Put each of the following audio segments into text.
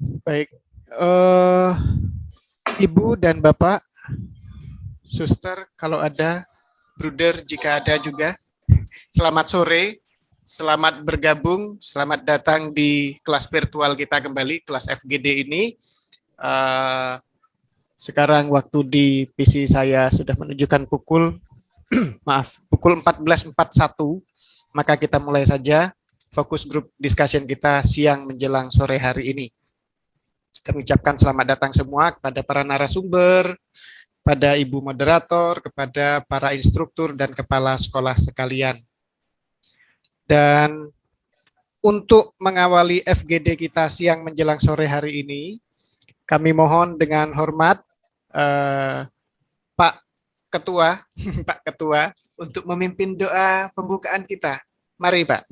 Baik, eh, Ibu dan Bapak, Suster kalau ada, Bruder jika ada juga. Selamat sore, selamat bergabung, selamat datang di kelas virtual kita kembali, kelas FGD ini. Sekarang waktu di PC saya sudah menunjukkan pukul pukul 14.41, maka kita mulai saja fokus grup discussion kita siang menjelang sore hari ini. Kami ucapkan selamat datang semua kepada para narasumber, pada Ibu Moderator, kepada para instruktur dan kepala sekolah sekalian. Dan untuk mengawali FGD kita siang menjelang sore hari ini, kami mohon dengan hormat Pak Ketua, Pak Ketua, untuk memimpin doa pembukaan kita. Mari Pak.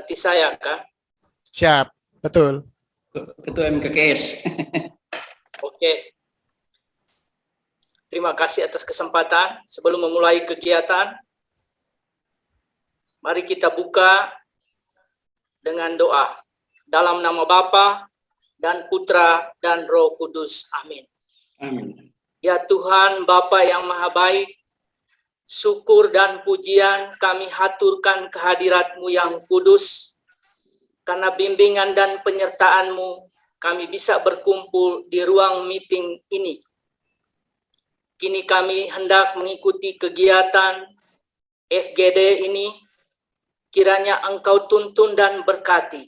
Hati saya kah? Siap, betul. Ketua MKKS. Oke. Terima kasih atas kesempatan. Sebelum memulai kegiatan, mari kita buka dengan doa. Dalam nama Bapa dan Putra dan Roh Kudus. Amin. Amin. Ya Tuhan, Bapa yang Maha Baik, syukur dan pujian kami haturkan kehadirat-Mu yang kudus. Karena bimbingan dan penyertaan-Mu, kami bisa berkumpul di ruang meeting ini. Kini kami hendak mengikuti kegiatan FGD ini, kiranya Engkau tuntun dan berkati,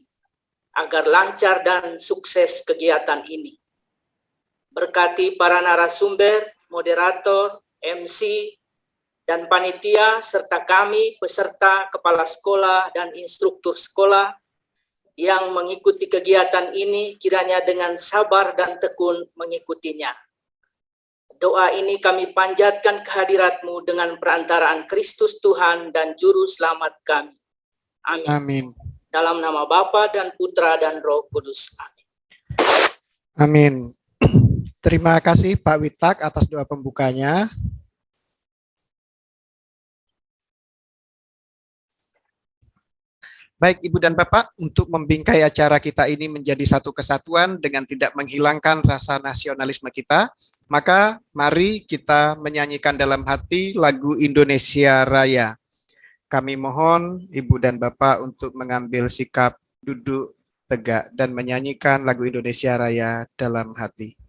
agar lancar dan sukses kegiatan ini. Berkati para narasumber, moderator, MC, dan panitia, serta kami, peserta, kepala sekolah, dan instruktur sekolah, yang mengikuti kegiatan ini kiranya dengan sabar dan tekun mengikutinya. Doa ini kami panjatkan kehadirat-Mu dengan perantaraan Kristus Tuhan dan Juru Selamat kami. Amin. Amin. Dalam nama Bapa dan Putra dan Roh Kudus. Amin. Amin. Terima kasih Pak Witak atas doa pembukanya. Baik Ibu dan Bapak, untuk membingkai acara kita ini menjadi satu kesatuan dengan tidak menghilangkan rasa nasionalisme kita, maka mari kita menyanyikan dalam hati lagu Indonesia Raya. Kami mohon Ibu dan Bapak untuk mengambil sikap duduk tegak dan menyanyikan lagu Indonesia Raya dalam hati.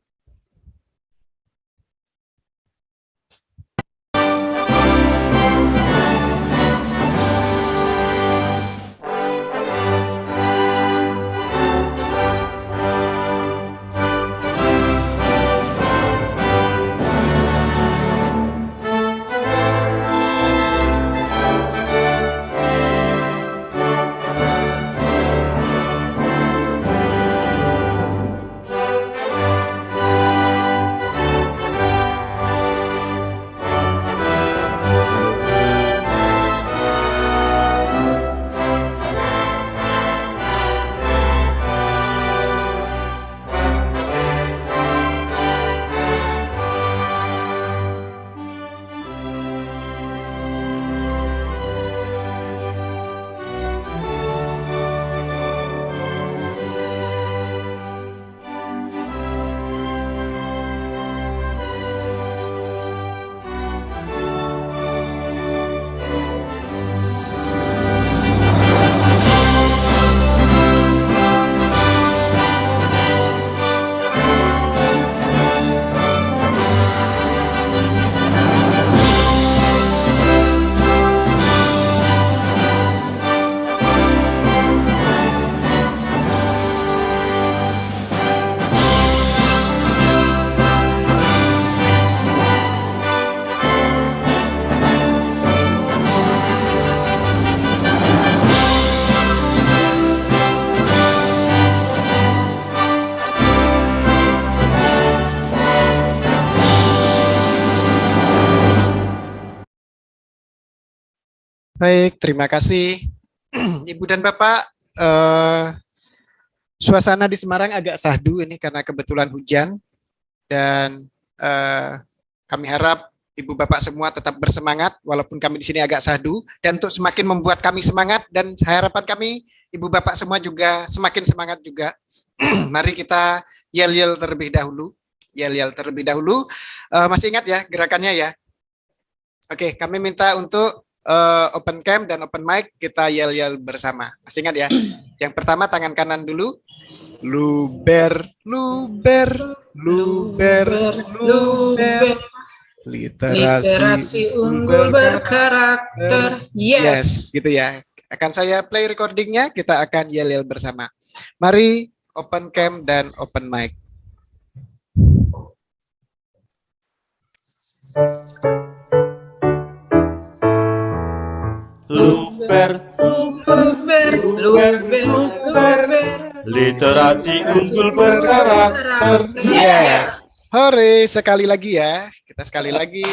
Baik, terima kasih Ibu dan Bapak. Suasana di Semarang agak sahdu ini karena kebetulan hujan, dan kami harap Ibu Bapak semua tetap bersemangat walaupun kami di sini agak sahdu, dan untuk semakin membuat kami semangat dan harapan kami, ibu bapak semua juga semakin semangat juga. Mari kita yel-yel terlebih dahulu. Yel-yel terlebih dahulu. Masih ingat ya gerakannya ya? Oke, kami minta untuk open cam dan open mic kita yel-yel bersama. Masih ingat ya? Yang pertama tangan kanan dulu. Luber, luber, luber, luber. Literasi unggul berkarakter. Yes. Gitu ya. Akan saya play recordingnya, kita akan yel-yel bersama. Mari open cam dan open mic. Luber, Luber, luber, luber. literasi unggul berkarakter. Yes. Hore, sekali lagi ya. Kita sekali lagi.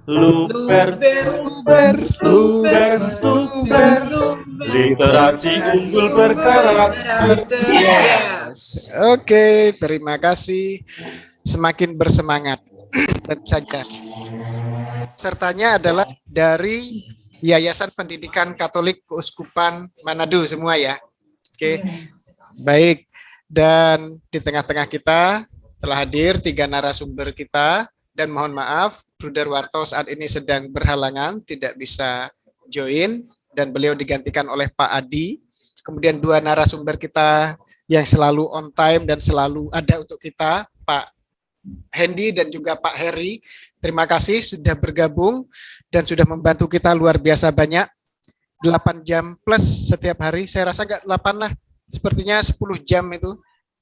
Luber, Luber, luber, luber. literasi unggul berkarakter. Yes. Oke, terima kasih. Semakin bersemangat. Tentu saja. Sertanya adalah dari Yayasan Pendidikan Katolik Keuskupan Manado semua ya. Oke, baik. Dan di tengah-tengah kita telah hadir 3 narasumber kita. Dan mohon maaf, Bruder Warto saat ini sedang berhalangan, tidak bisa join. Dan beliau digantikan oleh Pak Adi. Kemudian 2 narasumber kita yang selalu on time dan selalu ada untuk kita, Pak Hendy dan juga Pak Heri. Terima kasih sudah bergabung dan sudah membantu kita luar biasa banyak. 8 jam plus setiap hari. Saya rasa enggak 8 lah. Sepertinya 10 jam itu.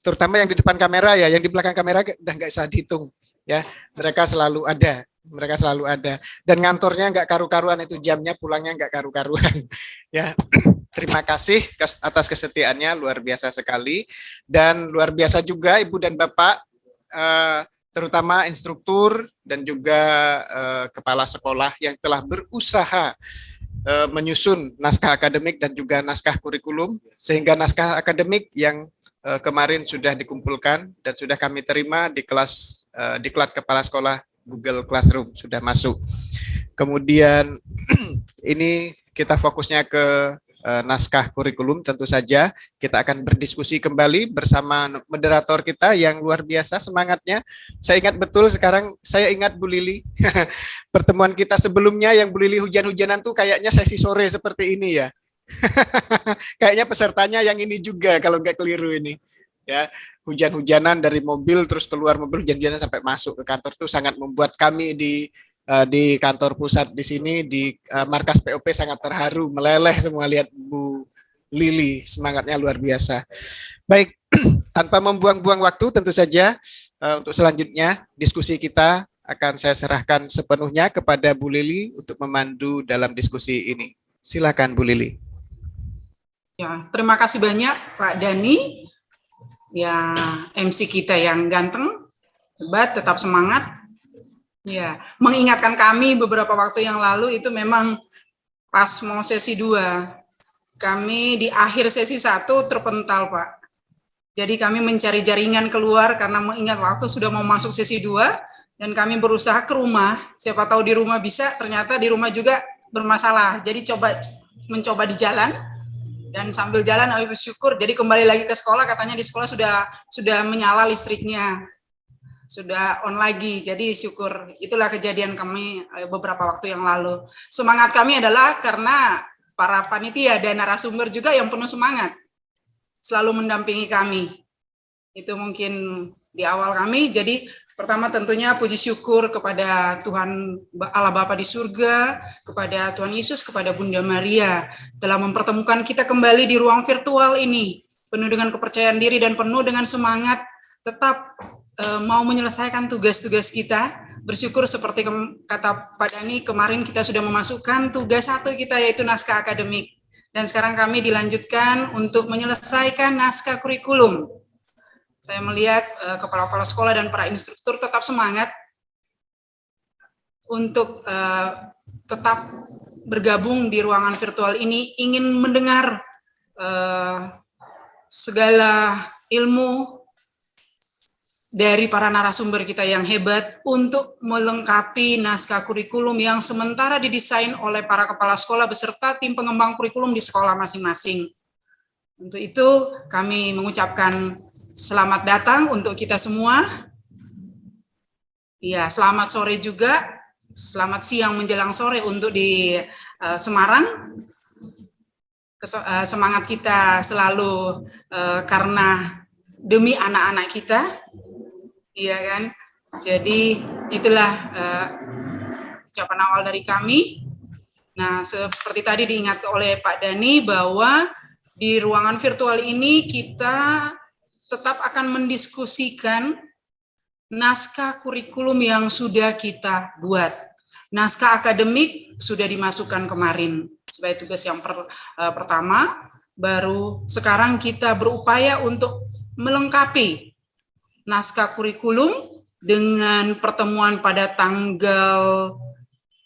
Terutama yang di depan kamera ya, yang di belakang kamera udah enggak bisa dihitung ya. Mereka selalu ada. Mereka selalu ada. Dan ngantornya enggak karu-karuan itu jamnya, pulangnya enggak karu-karuan. Ya. Terima kasih atas kesetiaannya, luar biasa sekali. Dan luar biasa juga Ibu dan Bapak, terutama instruktur dan juga kepala sekolah yang telah berusaha menyusun naskah akademik dan juga naskah kurikulum, sehingga naskah akademik yang kemarin sudah dikumpulkan dan sudah kami terima di kelas diklat kepala sekolah Google Classroom sudah masuk. Kemudian ini kita fokusnya ke naskah kurikulum, tentu saja kita akan berdiskusi kembali bersama moderator kita yang luar biasa semangatnya. Saya ingat betul sekarang, saya ingat Bu Lili. Pertemuan kita sebelumnya yang Bu Lili hujan-hujanan tuh kayaknya sesi sore seperti ini ya. Kayaknya pesertanya yang ini juga kalau nggak keliru ini. Ya, hujan-hujanan dari mobil terus keluar mobil hujan-hujanan sampai masuk ke kantor tuh sangat membuat kami di kantor pusat di sini di markas POP sangat terharu, meleleh semua lihat Bu Lili, semangatnya luar biasa. Baik, tanpa membuang-buang waktu tentu saja untuk selanjutnya diskusi kita akan saya serahkan sepenuhnya kepada Bu Lili untuk memandu dalam diskusi ini. Silakan Bu Lili. Ya, terima kasih banyak Pak Dani. Ya, MC kita yang ganteng, hebat, tetap semangat. Ya, mengingatkan kami beberapa waktu yang lalu itu memang pas mau sesi 2. Kami di akhir sesi 1 terpental, Pak. Jadi kami mencari jaringan keluar karena mengingat waktu sudah mau masuk sesi 2 dan kami berusaha ke rumah. Siapa tahu di rumah bisa, ternyata di rumah juga bermasalah. Jadi mencoba di jalan dan sambil jalan kami bersyukur. Jadi kembali lagi ke sekolah, katanya di sekolah sudah menyala listriknya. Sudah on lagi, jadi syukur. Itulah kejadian kami beberapa waktu yang lalu. Semangat kami adalah karena para panitia dan narasumber juga yang penuh semangat, selalu mendampingi kami. Itu mungkin di awal kami. Jadi pertama tentunya puji syukur kepada Tuhan Allah Bapa di surga, kepada Tuhan Yesus, kepada Bunda Maria, telah mempertemukan kita kembali di ruang virtual ini, penuh dengan kepercayaan diri dan penuh dengan semangat, tetap mau menyelesaikan tugas-tugas kita. Bersyukur seperti kata Pak Dani, kemarin kita sudah memasukkan tugas 1 kita yaitu naskah akademik. Dan sekarang kami dilanjutkan untuk menyelesaikan naskah kurikulum. Saya melihat kepala-kepala sekolah dan para instruktur tetap semangat untuk tetap bergabung di ruangan virtual ini, ingin mendengar segala ilmu dari para narasumber kita yang hebat untuk melengkapi naskah kurikulum yang sementara didesain oleh para kepala sekolah beserta tim pengembang kurikulum di sekolah masing-masing. Untuk itu kami mengucapkan selamat datang untuk kita semua. Ya, selamat sore juga. Selamat siang menjelang sore untuk di Semarang. Semangat kita selalu karena demi anak-anak kita. Iya kan? Jadi itulah ucapan awal dari kami. Nah, seperti tadi diingatkan oleh Pak Dani bahwa di ruangan virtual ini kita tetap akan mendiskusikan naskah kurikulum yang sudah kita buat. Naskah akademik sudah dimasukkan kemarin sebagai tugas yang pertama, baru sekarang kita berupaya untuk melengkapi naskah kurikulum dengan pertemuan pada tanggal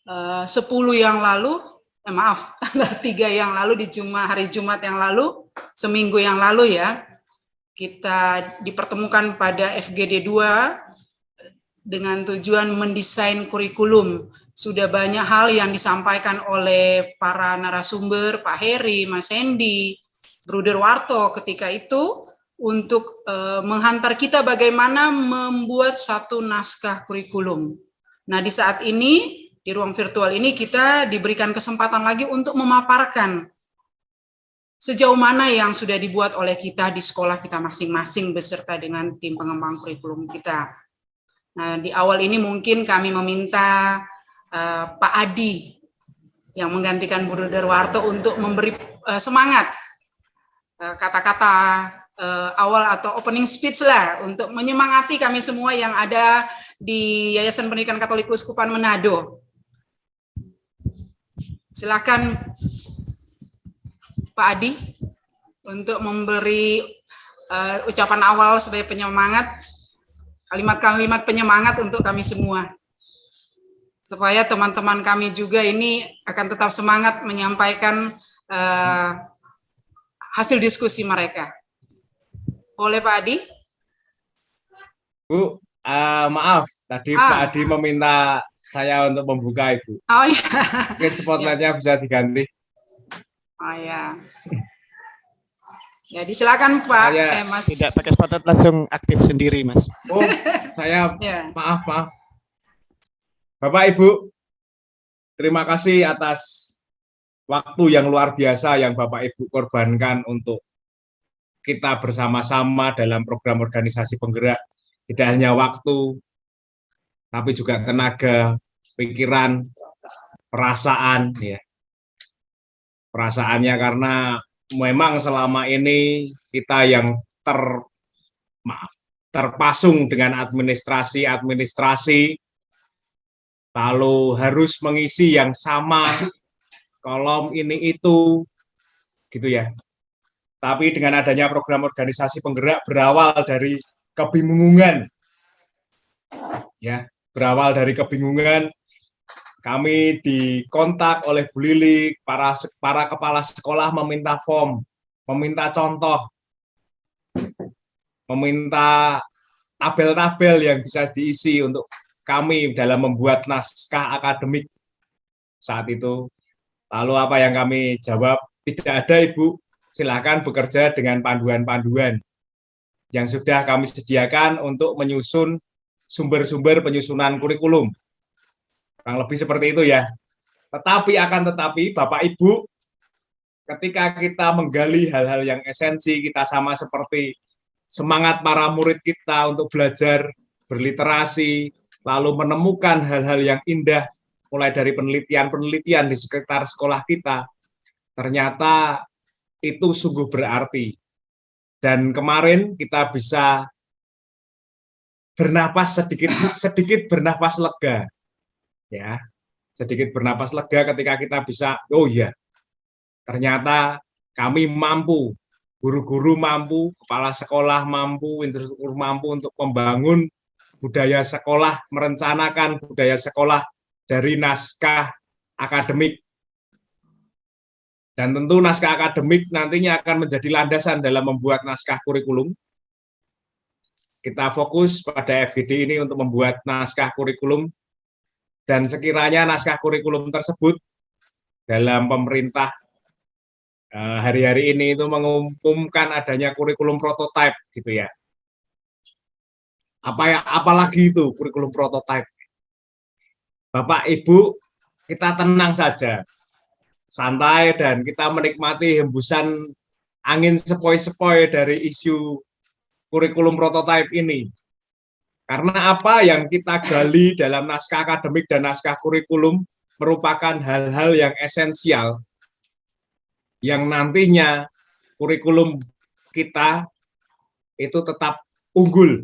10 yang lalu, tanggal 3 yang lalu di hari Jumat yang lalu, seminggu yang lalu ya, kita dipertemukan pada FGD 2 dengan tujuan mendesain kurikulum. Sudah banyak hal yang disampaikan oleh para narasumber, Pak Heri, Mas Hendy, Bruder Warto ketika itu, untuk menghantar kita bagaimana membuat satu naskah kurikulum. Nah, di saat ini, di ruang virtual ini kita diberikan kesempatan lagi untuk memaparkan sejauh mana yang sudah dibuat oleh kita di sekolah kita masing-masing beserta dengan tim pengembang kurikulum kita. Nah, di awal ini mungkin kami meminta Pak Adi yang menggantikan Bruder Warto untuk memberi semangat kata-kata awal atau opening speech lah untuk menyemangati kami semua yang ada di Yayasan Pendidikan Katolik Keuskupan Manado. Silakan Pak Adi untuk memberi ucapan awal sebagai penyemangat, kalimat-kalimat penyemangat untuk kami semua. Supaya teman-teman kami juga ini akan tetap semangat menyampaikan hasil diskusi mereka. Boleh Pak Adi? Bu, maaf, tadi Pak Adi meminta saya untuk membuka, Ibu. Oh iya. Mungkin spotlightnya bisa diganti. Oh ya. Ya, silakan Pak. Mas. Tidak pakai spotlight, langsung aktif sendiri, Mas. Oh, saya Ya. maaf. Bapak Ibu, terima kasih atas waktu yang luar biasa yang Bapak Ibu korbankan untuk kita bersama-sama dalam program organisasi penggerak. Tidak hanya waktu, tapi juga tenaga, pikiran, perasaan, ya. Perasaannya karena memang selama ini kita yang terpasung dengan administrasi, lalu harus mengisi yang sama, kolom ini itu, gitu ya. Tapi dengan adanya program organisasi penggerak berawal dari kebingungan, ya, kami dikontak oleh Bu Lili, para kepala sekolah meminta form, meminta contoh, meminta tabel-tabel yang bisa diisi untuk kami dalam membuat naskah akademik saat itu. Lalu apa yang kami jawab? Tidak ada, Ibu. Silakan bekerja dengan panduan-panduan yang sudah kami sediakan untuk menyusun sumber-sumber penyusunan kurikulum. Kurang lebih seperti itu ya. Tetapi Bapak Ibu, ketika kita menggali hal-hal yang esensi, kita sama seperti semangat para murid kita untuk belajar berliterasi, lalu menemukan hal-hal yang indah, mulai dari penelitian-penelitian di sekitar sekolah kita, ternyata itu sungguh berarti. Dan kemarin kita bisa bernapas sedikit bernapas lega, ya, sedikit bernapas lega ketika kita bisa, oh ya, ternyata kami mampu, guru-guru mampu, kepala sekolah mampu, infrastruktur mampu untuk membangun budaya sekolah, merencanakan budaya sekolah dari naskah akademik. Dan tentu naskah akademik nantinya akan menjadi landasan dalam membuat naskah kurikulum. kita fokus pada FGD ini untuk membuat naskah kurikulum, dan sekiranya naskah kurikulum tersebut dalam pemerintah hari-hari ini itu mengumumkan adanya kurikulum prototipe gitu ya. Apalagi itu kurikulum prototipe. Bapak Ibu, kita tenang saja, santai, dan kita menikmati hembusan angin sepoi-sepoi dari isu kurikulum prototipe ini. Karena apa yang kita gali dalam naskah akademik dan naskah kurikulum merupakan hal-hal yang esensial yang nantinya kurikulum kita itu tetap unggul.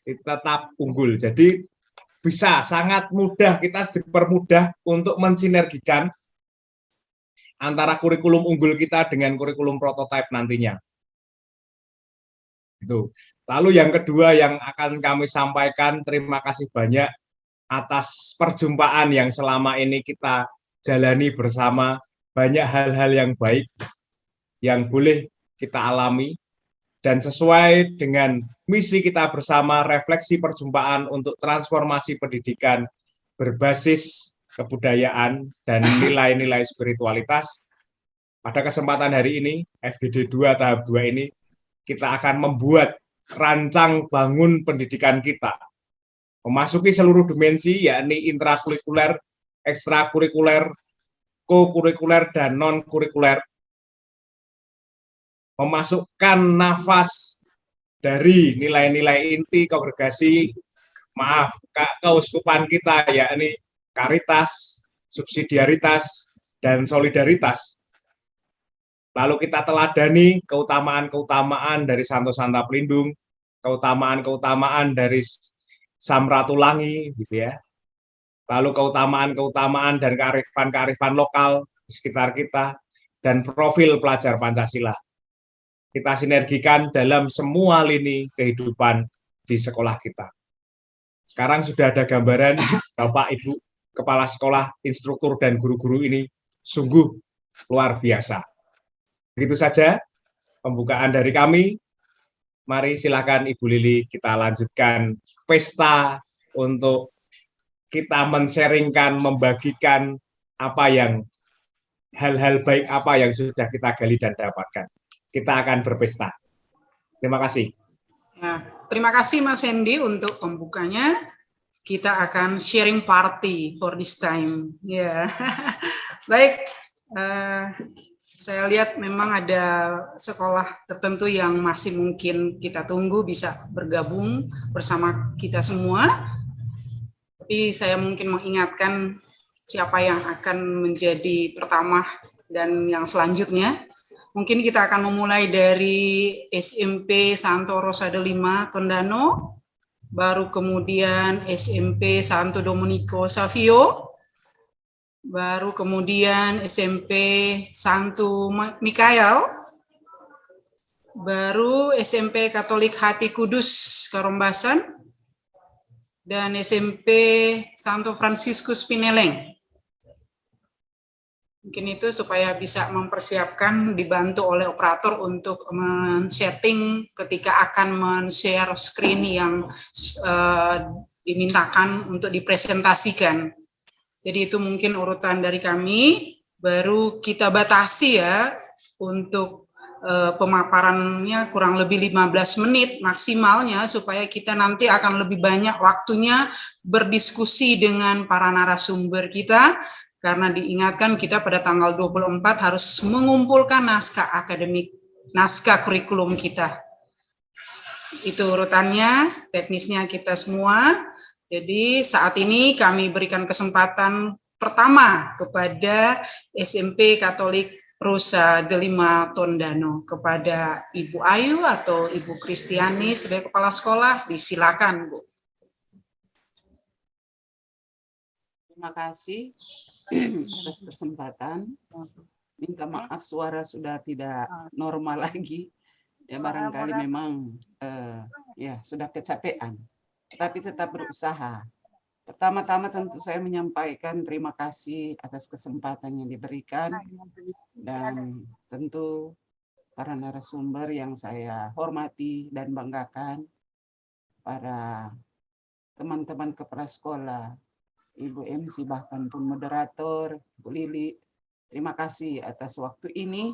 Tetap unggul. Jadi bisa sangat mudah, kita dipermudah untuk mensinergikan antara kurikulum unggul kita dengan kurikulum prototipe nantinya. Itu. Lalu yang kedua yang akan kami sampaikan, terima kasih banyak atas perjumpaan yang selama ini kita jalani bersama. Banyak hal-hal yang baik yang boleh kita alami, dan sesuai dengan misi kita bersama, refleksi perjumpaan untuk transformasi pendidikan berbasis kebudayaan dan nilai-nilai spiritualitas. Pada kesempatan hari ini, FGD 2 tahap 2 ini, kita akan membuat rancang bangun pendidikan kita, memasuki seluruh dimensi, yakni intrakurikuler, ekstrakurikuler, kokurikuler, dan non-kurikuler, memasukkan nafas dari nilai-nilai inti kongregasi, keuskupan kita, yakni karitas, subsidiaritas, dan solidaritas. Lalu kita teladani keutamaan-keutamaan dari Santo Santa Pelindung, keutamaan-keutamaan dari Samratulangi, gitu ya. Lalu keutamaan-keutamaan dan kearifan-kearifan lokal di sekitar kita, dan profil pelajar Pancasila. Kita sinergikan dalam semua lini kehidupan di sekolah kita. Sekarang sudah ada gambaran Bapak, Ibu, Kepala Sekolah, instruktur, dan guru-guru ini sungguh luar biasa. Begitu saja pembukaan dari kami. Mari silakan Ibu Lili, kita lanjutkan pesta untuk kita men-sharingkan, membagikan apa yang hal-hal baik apa yang sudah kita gali dan dapatkan. Kita akan berpesta. Terima kasih. Ya, terima kasih Mas Hendy untuk pembukanya. Kita akan sharing party for this time. Ya, baik. Saya lihat memang ada sekolah tertentu yang masih mungkin kita tunggu bisa bergabung bersama kita semua. Tapi saya mungkin mengingatkan siapa yang akan menjadi pertama dan yang selanjutnya. Mungkin kita akan memulai dari SMP Santo Rosa de Lima Tondano, baru kemudian SMP Santo Domenico Savio, baru kemudian SMP Santo Mikael, baru SMP Katolik Hati Kudus Karombasan, dan SMP Santo Fransiskus Pineleng. Mungkin itu supaya bisa mempersiapkan, dibantu oleh operator untuk men-setting ketika akan men-share screen yang dimintakan untuk dipresentasikan. Jadi itu mungkin urutan dari kami, baru kita batasi ya untuk pemaparannya kurang lebih 15 menit maksimalnya, supaya kita nanti akan lebih banyak waktunya berdiskusi dengan para narasumber kita, karena diingatkan kita pada tanggal 24 harus mengumpulkan naskah akademik, naskah kurikulum kita. Itu urutannya, teknisnya kita semua. Jadi saat ini kami berikan kesempatan pertama kepada SMP Katolik Rosa de Lima Tondano, kepada Ibu Ayu atau Ibu Kristiani sebagai kepala sekolah, disilakan Bu. Terima kasih atas kesempatan. Minta maaf suara sudah tidak normal lagi. Ya barangkali memang ya sudah kecapean. Tapi tetap berusaha. Pertama-tama tentu saya menyampaikan terima kasih atas kesempatan yang diberikan, dan tentu para narasumber yang saya hormati dan banggakan, para teman-teman kepala sekolah, Ibu MC, bahkan pun moderator, Bu Lili, terima kasih atas waktu ini.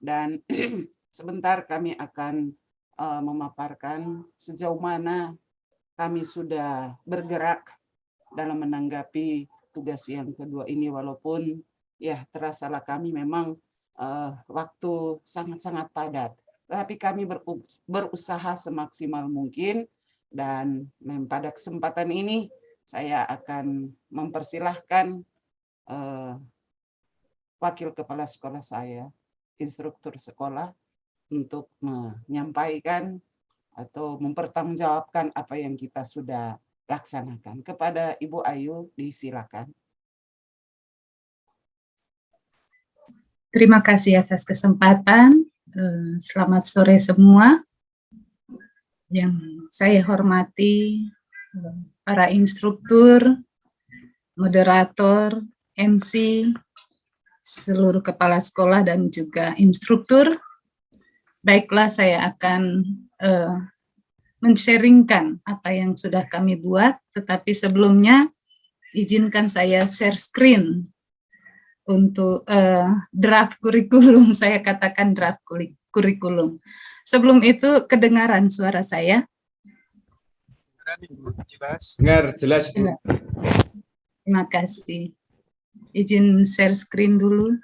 Dan sebentar kami akan memaparkan sejauh mana kami sudah bergerak dalam menanggapi tugas yang kedua ini, walaupun ya terasalah kami memang waktu sangat-sangat padat. Tapi kami berusaha semaksimal mungkin, dan pada kesempatan ini saya akan mempersilahkan wakil kepala sekolah saya, instruktur sekolah, untuk menyampaikan atau mempertanggungjawabkan apa yang kita sudah laksanakan. Kepada Ibu Ayu, disilakan. Terima kasih atas kesempatan. Selamat sore semua. Yang saya hormati para instruktur, moderator, MC, seluruh kepala sekolah dan juga instruktur. Baiklah, saya akan men-sharingkan apa yang sudah kami buat, tetapi sebelumnya izinkan saya share screen untuk draft kurikulum. Saya katakan draft kurikulum. Sebelum itu, kedengaran suara saya? Dengar jelas, Bu. Terima kasih. Izin share screen dulu.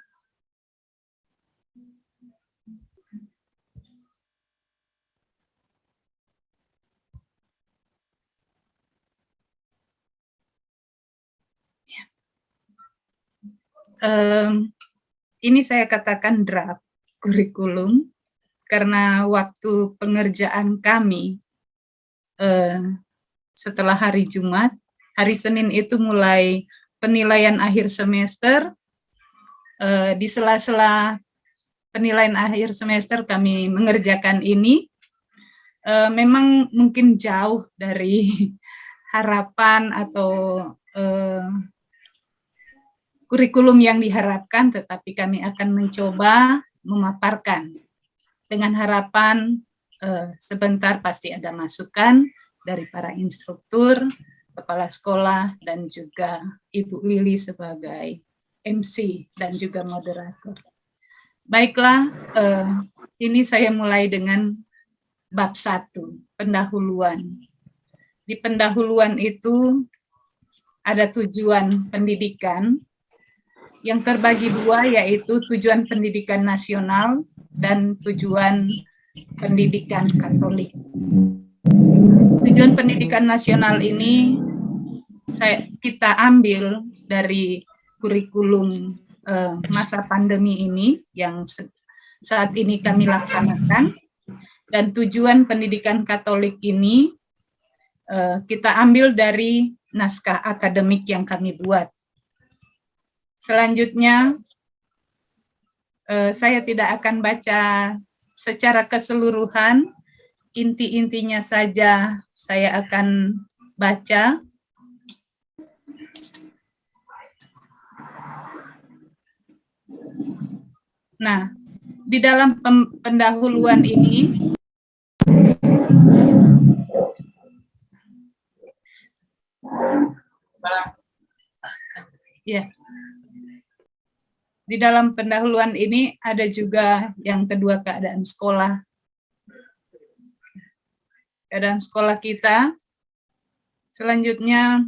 Ini saya katakan draft kurikulum karena waktu pengerjaan kami setelah hari Jumat, hari Senin itu mulai penilaian akhir semester. Di sela-sela penilaian akhir semester kami mengerjakan ini. Memang mungkin jauh dari harapan atau kurikulum yang diharapkan, tetapi kami akan mencoba memaparkan dengan harapan sebentar pasti ada masukan dari para instruktur, kepala sekolah, dan juga Ibu Lili sebagai MC dan juga moderator. Baiklah, ini saya mulai dengan bab 1, pendahuluan. Di pendahuluan itu ada tujuan pendidikan yang terbagi dua, yaitu tujuan pendidikan nasional dan tujuan pendidikan Katolik. Tujuan pendidikan nasional ini kita ambil dari kurikulum masa pandemi ini yang saat ini kami laksanakan, dan tujuan pendidikan Katolik ini kita ambil dari naskah akademik yang kami buat. Selanjutnya, saya tidak akan baca secara keseluruhan, inti-intinya saja saya akan baca. Nah, di dalam pendahuluan ini, ya, di dalam pendahuluan ini ada juga yang kedua, keadaan sekolah. Keadaan sekolah kita. Selanjutnya,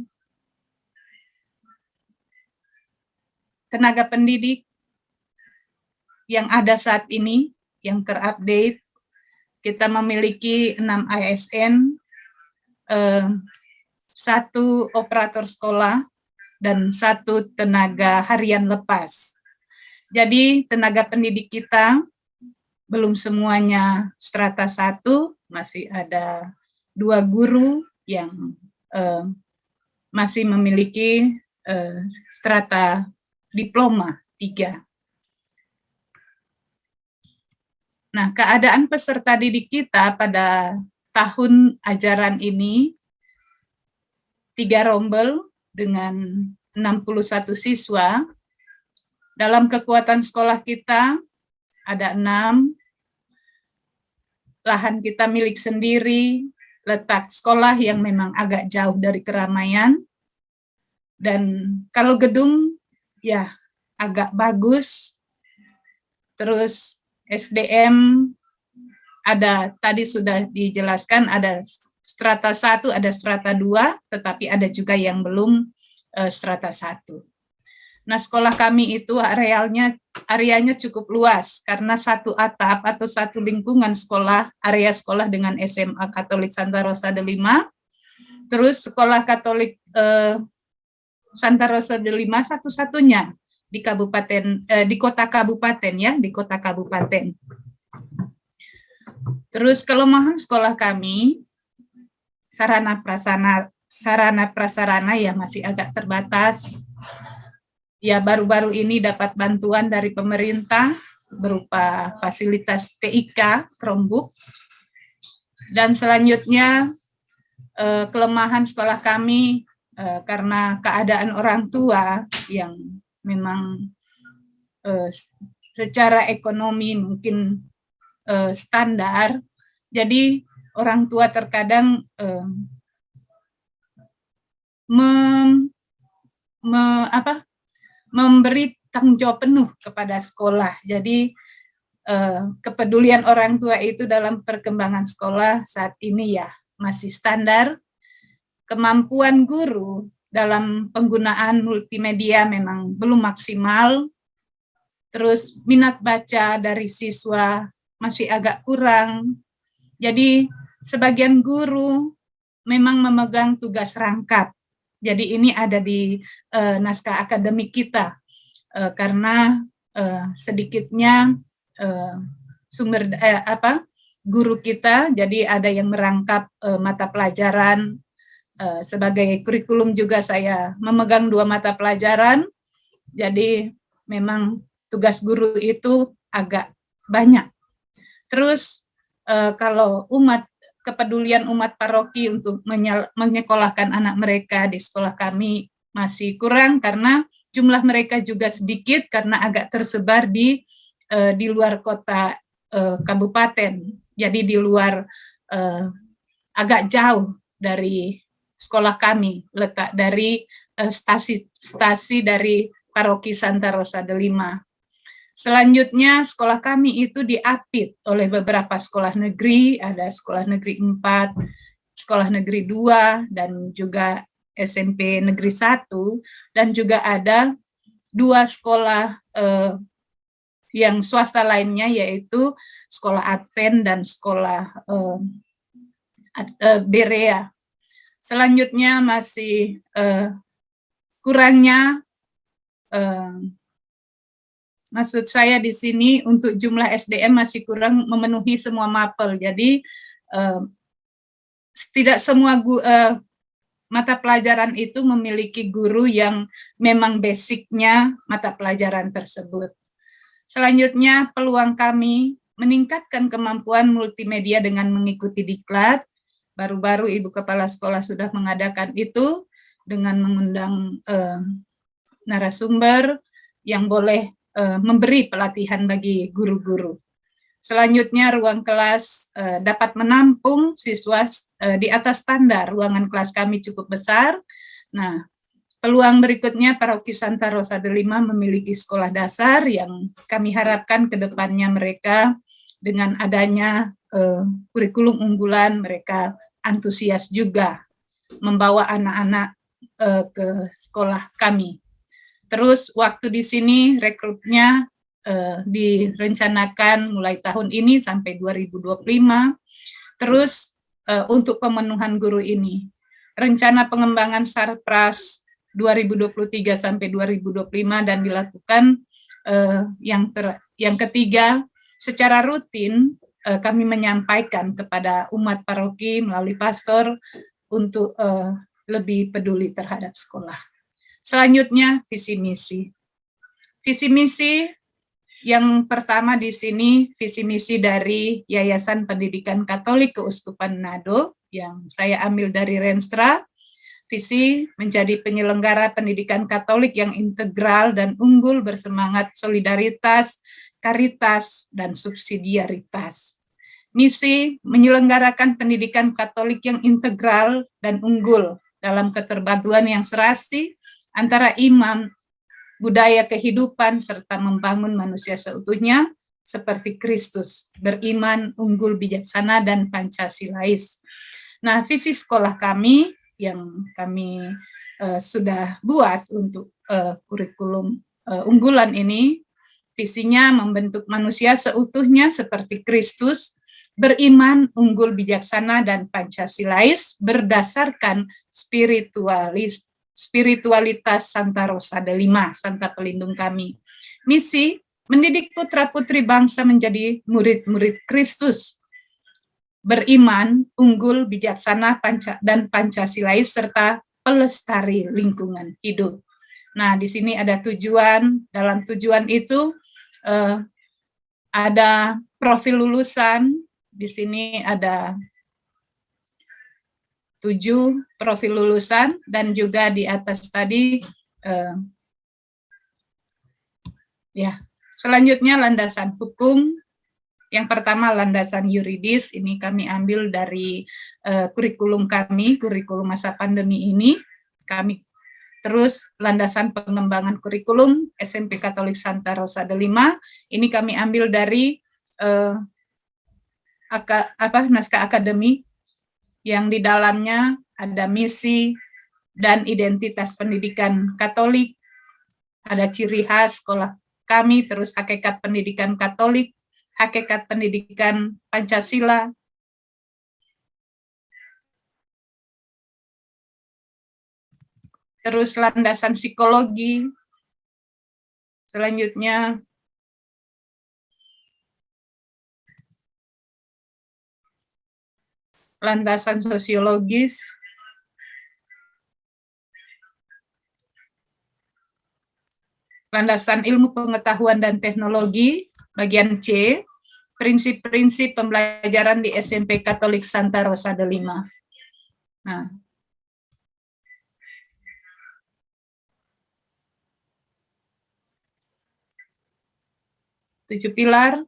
tenaga pendidik yang ada saat ini, yang terupdate. Kita memiliki 6 ASN, 1 operator sekolah, dan 1 tenaga harian lepas. Jadi tenaga pendidik kita belum semuanya strata 1, masih ada 2 guru yang masih memiliki strata diploma 3. Nah, keadaan peserta didik kita pada tahun ajaran ini 3 rombel dengan 61 siswa. Dalam kekuatan sekolah kita ada 6, lahan kita milik sendiri, letak sekolah yang memang agak jauh dari keramaian, dan kalau gedung ya agak bagus. Terus SDM ada, tadi sudah dijelaskan, ada strata 1, ada strata 2, tetapi ada juga yang belum strata 1. Nah, sekolah kami itu areanya cukup luas, karena satu atap atau satu lingkungan sekolah, area sekolah dengan SMA Katolik Santa Rosa de Lima, terus sekolah Katolik Santa Rosa de Lima satu-satunya di kabupaten, di kota kabupaten ya, di kota kabupaten. Terus kelemahan sekolah kami, sarana prasarana ya masih agak terbatas. Ya, baru-baru ini dapat bantuan dari pemerintah berupa fasilitas TIK, Chromebook. Dan selanjutnya kelemahan sekolah kami karena keadaan orang tua yang memang secara ekonomi mungkin standar, jadi orang tua terkadang memberi tanggung jawab penuh kepada sekolah. Jadi kepedulian orang tua itu dalam perkembangan sekolah saat ini ya masih standar. Kemampuan guru dalam penggunaan multimedia memang belum maksimal. Terus minat baca dari siswa masih agak kurang. Jadi sebagian guru memang memegang tugas rangkap. Jadi ini ada di naskah akademik kita, karena sedikitnya guru kita, jadi ada yang merangkap mata pelajaran. Sebagai kurikulum juga saya memegang 2 mata pelajaran, jadi memang tugas guru itu agak banyak. Terus kalau kepedulian umat paroki untuk menyekolahkan anak mereka di sekolah kami masih kurang, karena jumlah mereka juga sedikit karena agak tersebar di luar kota kabupaten, jadi di luar agak jauh dari sekolah kami, letak dari stasi dari paroki Santa Rosa de Lima. Selanjutnya sekolah kami itu diapit oleh beberapa sekolah negeri, ada sekolah negeri 4, sekolah negeri 2, dan juga SMP negeri 1, dan juga ada 2 sekolah yang swasta lainnya, yaitu sekolah Advent dan sekolah Berea. Selanjutnya masih kurangnya, maksud saya di sini untuk jumlah SDM masih kurang memenuhi semua mapel. Jadi tidak semua mata pelajaran itu memiliki guru yang memang basicnya mata pelajaran tersebut. Selanjutnya peluang kami meningkatkan kemampuan multimedia dengan mengikuti diklat. Baru-baru Ibu Kepala Sekolah sudah mengadakan itu dengan mengundang narasumber yang boleh memberi pelatihan bagi guru-guru. Selanjutnya ruang kelas dapat menampung siswa di atas standar. Ruangan kelas kami cukup besar. Nah, peluang berikutnya paroki Santa Rosa de Lima memiliki sekolah dasar yang kami harapkan ke depannya mereka dengan adanya kurikulum unggulan, mereka antusias juga membawa anak-anak ke sekolah kami. Terus waktu di sini rekrutnya direncanakan mulai tahun ini sampai 2025. Terus untuk pemenuhan guru ini, rencana pengembangan Sarpras 2023 sampai 2025 dan dilakukan yang ketiga, secara rutin kami menyampaikan kepada umat paroki melalui pastor untuk lebih peduli terhadap sekolah. Selanjutnya visi misi. Visi misi yang pertama di sini visi misi dari Yayasan Pendidikan Katolik Keuskupan Manado yang saya ambil dari Renstra. Visi menjadi penyelenggara pendidikan Katolik yang integral dan unggul bersemangat solidaritas, karitas, dan subsidiaritas. Misi menyelenggarakan pendidikan Katolik yang integral dan unggul dalam keterpaduan yang serasi antara iman, budaya kehidupan, serta membangun manusia seutuhnya seperti Kristus, beriman, unggul, bijaksana, dan Pancasilais. Nah, visi sekolah kami yang kami sudah buat untuk kurikulum unggulan ini, visinya membentuk manusia seutuhnya seperti Kristus, beriman, unggul, bijaksana, dan Pancasilais berdasarkan spiritualitas Santa Rosa de Lima, Santa Pelindung kami. Misi, mendidik putra-putri bangsa menjadi murid-murid Kristus, beriman, unggul, bijaksana, dan Pancasilais, serta pelestari lingkungan hidup. Nah, di sini ada tujuan. Dalam tujuan itu ada profil lulusan. Di sini ada 7 profil lulusan, dan juga di atas tadi ya. Selanjutnya landasan hukum. Yang pertama landasan yuridis, ini kami ambil dari kurikulum kami, kurikulum masa pandemi ini. Terus landasan pengembangan kurikulum SMP Katolik Santa Rosa de Lima, ini kami ambil dari naskah akademik yang di dalamnya ada misi dan identitas pendidikan Katolik, ada ciri khas sekolah kami, terus hakikat pendidikan Katolik, hakikat pendidikan Pancasila, terus landasan psikologi, selanjutnya landasan sosiologis, landasan ilmu pengetahuan dan teknologi, bagian C, prinsip-prinsip pembelajaran di SMP Katolik Santa Rosa de Lima. Nah, tujuh pilar,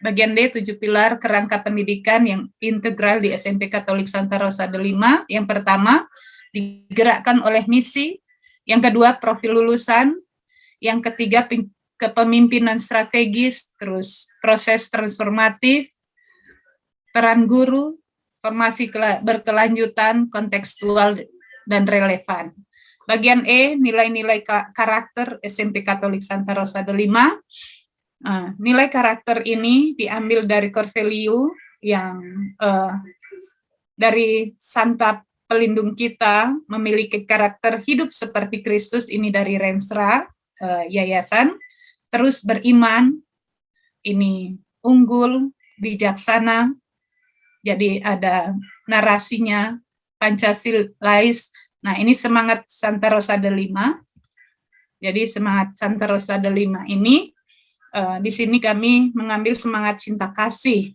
bagian D, 7 pilar kerangka pendidikan yang integral di SMP Katolik Santa Rosa de Lima. Yang pertama, digerakkan oleh misi. Yang kedua, profil lulusan. Yang ketiga, kepemimpinan strategis, terus proses transformatif, peran guru, formasi berkelanjutan, kontekstual, dan relevan. Bagian E, nilai-nilai karakter SMP Katolik Santa Rosa de Lima. Nilai karakter ini diambil dari core value yang dari Santa Pelindung kita, memiliki karakter hidup seperti Kristus, ini dari Renstra Yayasan. Terus beriman, ini unggul, bijaksana, jadi ada narasinya, Pancasilais. Nah, ini semangat Santa Rosa de Lima. Jadi semangat Santa Rosa de Lima ini, di sini kami mengambil semangat cinta kasih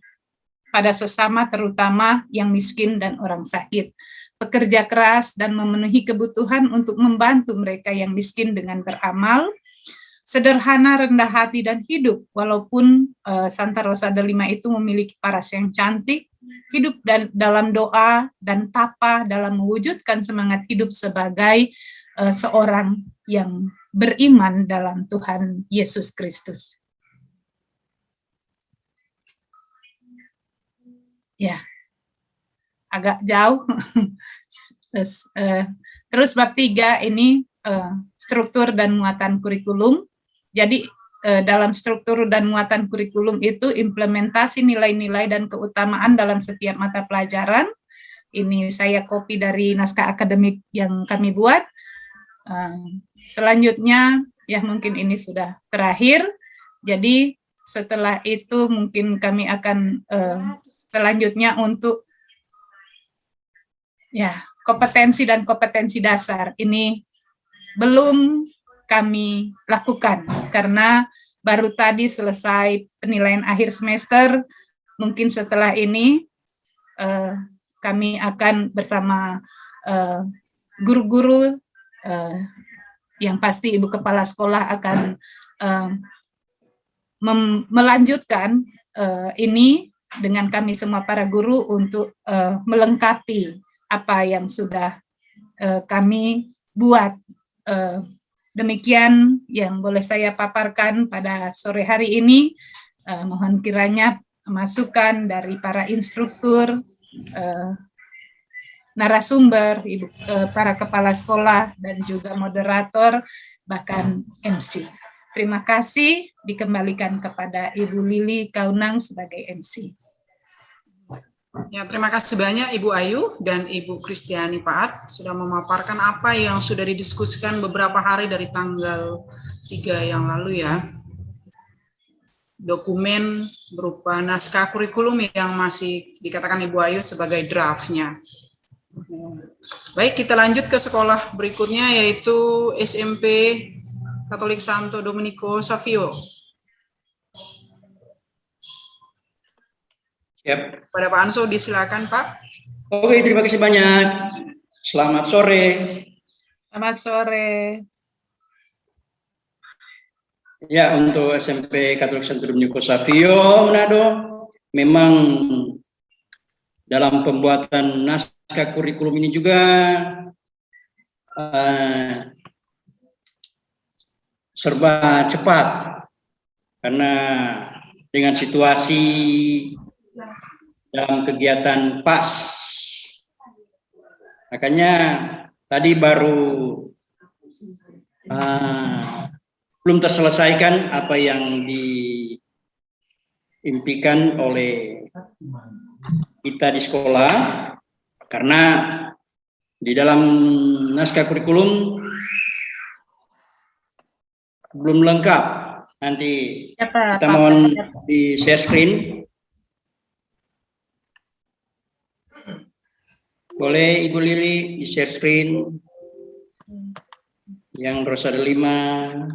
pada sesama, terutama yang miskin dan orang sakit. Bekerja keras dan memenuhi kebutuhan untuk membantu mereka yang miskin dengan beramal, sederhana, rendah hati, dan hidup. Walaupun Santa Rosa de Lima itu memiliki paras yang cantik, hidup dalam doa dan tapa dalam mewujudkan semangat hidup sebagai seorang yang beriman dalam Tuhan Yesus Kristus. Ya, agak jauh. Terus bab 3 ini struktur dan muatan kurikulum. Jadi dalam struktur dan muatan kurikulum itu implementasi nilai-nilai dan keutamaan dalam setiap mata pelajaran. Ini saya copy dari naskah akademik yang kami buat. Selanjutnya, ya mungkin ini sudah terakhir. Jadi setelah itu mungkin kami akan selanjutnya untuk ya kompetensi dan kompetensi dasar. Ini belum kami lakukan karena baru tadi selesai penilaian akhir semester. Mungkin setelah ini kami akan bersama guru-guru, yang pasti Ibu Kepala Sekolah akan melanjutkan ini dengan kami semua para guru untuk melengkapi apa yang sudah kami buat. Demikian yang boleh saya paparkan pada sore hari ini. Mohon kiranya masukan dari para instruktur, narasumber, para kepala sekolah, dan juga moderator, bahkan MC. Terima kasih, dikembalikan kepada Ibu Lili Kaunang sebagai MC. Ya, terima kasih banyak Ibu Ayu dan Ibu Kristiani Paat sudah memaparkan apa yang sudah didiskusikan beberapa hari dari tanggal 3 yang lalu ya. Dokumen berupa naskah kurikulum yang masih dikatakan Ibu Ayu sebagai draftnya. Baik, kita lanjut ke sekolah berikutnya yaitu SMP Katolik Santo Domenico Savio. Siap. Pada Pak Anso, disilakan Pak. Oke, terima kasih banyak. Selamat sore. Selamat sore. Ya, untuk SMP Katolik Santo Domenico Savio Manado, memang dalam pembuatan naskah kurikulum ini juga serba cepat, karena dengan situasi dalam kegiatan PAS. Makanya tadi baru belum terselesaikan apa yang diimpikan oleh kita di sekolah, karena di dalam naskah kurikulum belum lengkap. Nanti kita mohon di share screen. Boleh Ibu Lili di share screen yang Rosa 5.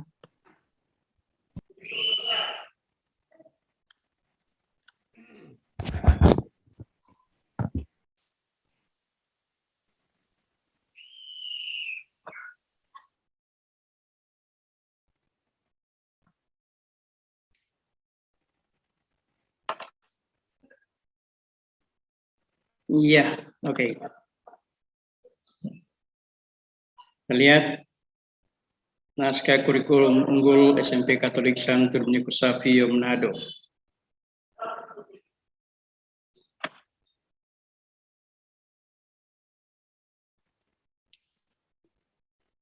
Iya, oke. Lihat naskah kurikulum unggul SMP Katolik Santo Domenico Savio Manado.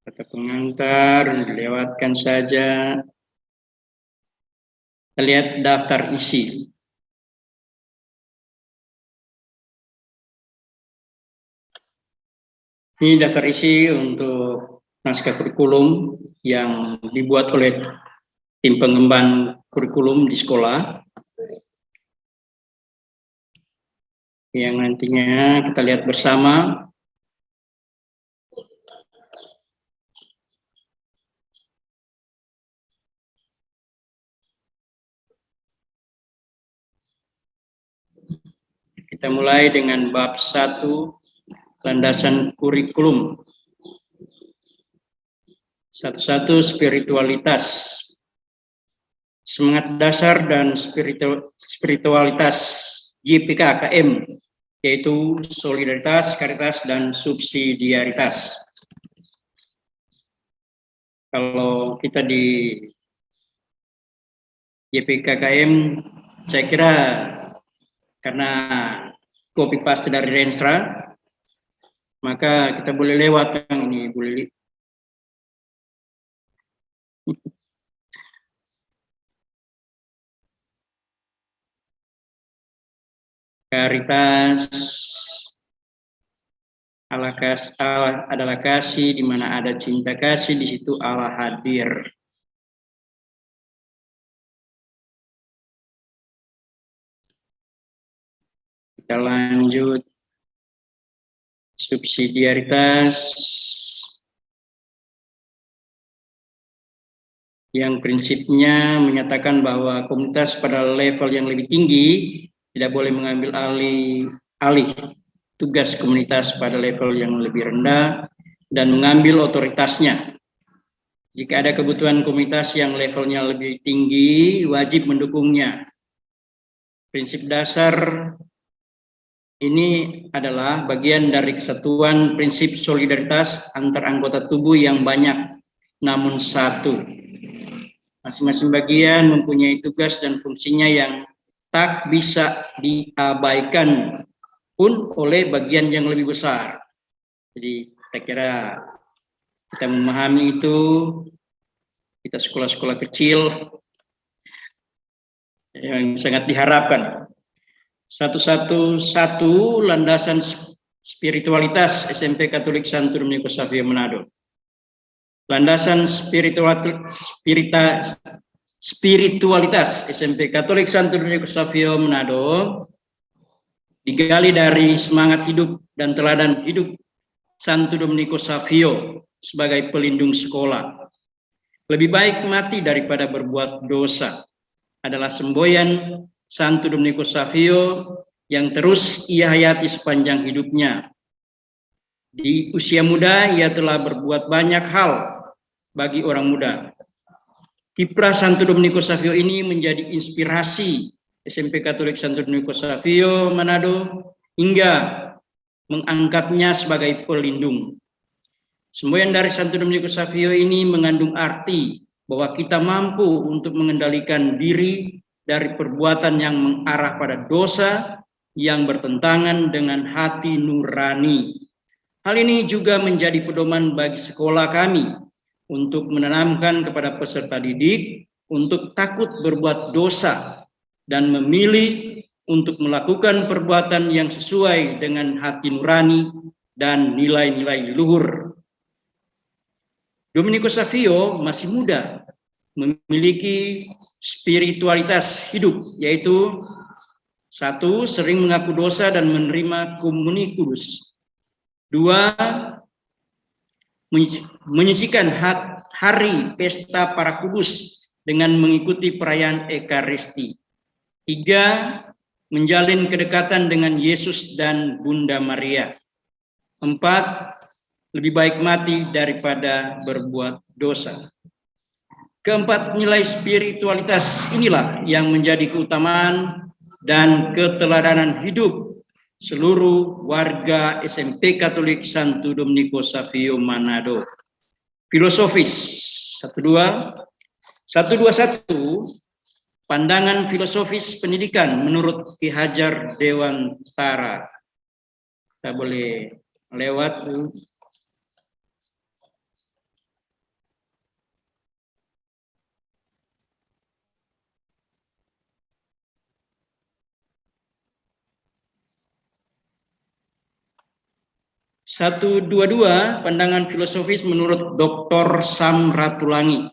Kata pengantar dilewatkan saja. Kita lihat daftar isi. Ini daftar isi untuk naskah kurikulum yang dibuat oleh tim pengembang kurikulum di sekolah. Yang nantinya kita lihat bersama. Kita mulai dengan bab 1. Landasan kurikulum. 1.1 spiritualitas. Semangat dasar dan spiritualitas JPK KM, yaitu solidaritas, karitas, dan subsidiaritas. Kalau kita di JPK KM, saya kira karena copy paste dari Renstra, maka kita boleh lewat yang ini, Bu Lili. Karitas adalah kasih, di mana ada cinta kasih, di situ Allah hadir. Kita lanjut. Subsidiaritas yang prinsipnya menyatakan bahwa komunitas pada level yang lebih tinggi tidak boleh mengambil alih tugas komunitas pada level yang lebih rendah dan mengambil otoritasnya. Jika ada kebutuhan komunitas yang levelnya lebih tinggi, wajib mendukungnya. Prinsip dasar ini adalah bagian dari kesatuan prinsip solidaritas antar anggota tubuh yang banyak namun satu. Masing-masing bagian mempunyai tugas dan fungsinya yang tak bisa diabaikan pun oleh bagian yang lebih besar. Jadi saya kira kita memahami itu, kita sekolah-sekolah kecil yang sangat diharapkan. Satu landasan spiritualitas SMP Katolik Santo Dominiko Savio Manado. Landasan spiritualitas SMP Katolik Santo Dominiko Savio Manado digali dari semangat hidup dan teladan hidup Santo Dominiko Savio sebagai pelindung sekolah. Lebih baik mati daripada berbuat dosa adalah semboyan Santo Dominiko Savio yang terus ia hayati sepanjang hidupnya. Di usia muda ia telah berbuat banyak hal bagi orang muda. Kiprah Santo Dominiko Savio ini menjadi inspirasi SMP Katolik Santo Dominiko Savio Manado hingga mengangkatnya sebagai pelindung. Semboyan dari Santo Dominiko Savio ini mengandung arti bahwa kita mampu untuk mengendalikan diri dari perbuatan yang mengarah pada dosa yang bertentangan dengan hati nurani. Hal ini juga menjadi pedoman bagi sekolah kami untuk menanamkan kepada peserta didik untuk takut berbuat dosa dan memilih untuk melakukan perbuatan yang sesuai dengan hati nurani dan nilai-nilai luhur. Dominiko Savio masih muda, memiliki spiritualitas hidup, yaitu 1. Sering mengaku dosa dan menerima komuni kudus. 2. Menyucikan hari pesta para kudus dengan mengikuti perayaan Ekaristi. 3. Menjalin kedekatan dengan Yesus dan Bunda Maria. 4. Lebih baik mati daripada berbuat dosa. Keempat, nilai spiritualitas inilah yang menjadi keutamaan dan keteladanan hidup seluruh warga SMP Katolik Santo Dominiko Savio Manado. Filosofis 121, pandangan filosofis pendidikan menurut Ki Hajar Dewantara. Kita boleh lewat. Satu dua pandangan filosofis menurut Dr. Sam Ratulangi.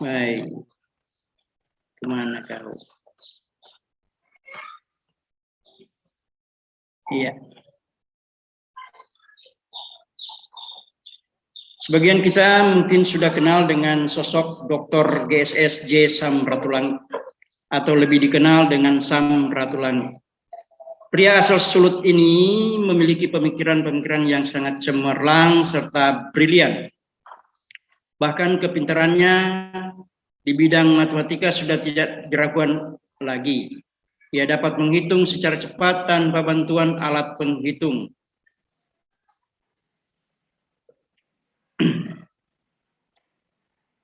Baik, kemana kau? Iya. Sebagian kita mungkin sudah kenal dengan sosok Dr. GSS J. Sam Ratulangi, atau lebih dikenal dengan Sam Ratulangi. Pria asal Sulut ini memiliki pemikiran-pemikiran yang sangat cemerlang serta brilian. Bahkan kepintarannya di bidang matematika sudah tidak diragukan lagi. Ia dapat menghitung secara cepat tanpa bantuan alat penghitung.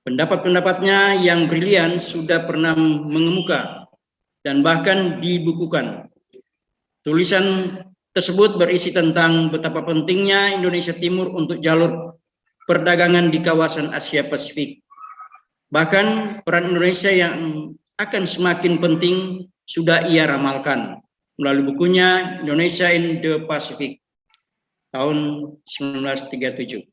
Pendapat-pendapatnya yang brilian sudah pernah mengemuka dan bahkan dibukukan. Tulisan tersebut berisi tentang betapa pentingnya Indonesia Timur untuk jalur perdagangan di kawasan Asia Pasifik. Bahkan peran Indonesia yang akan semakin penting sudah ia ramalkan melalui bukunya Indonesia in the Pacific tahun 1937.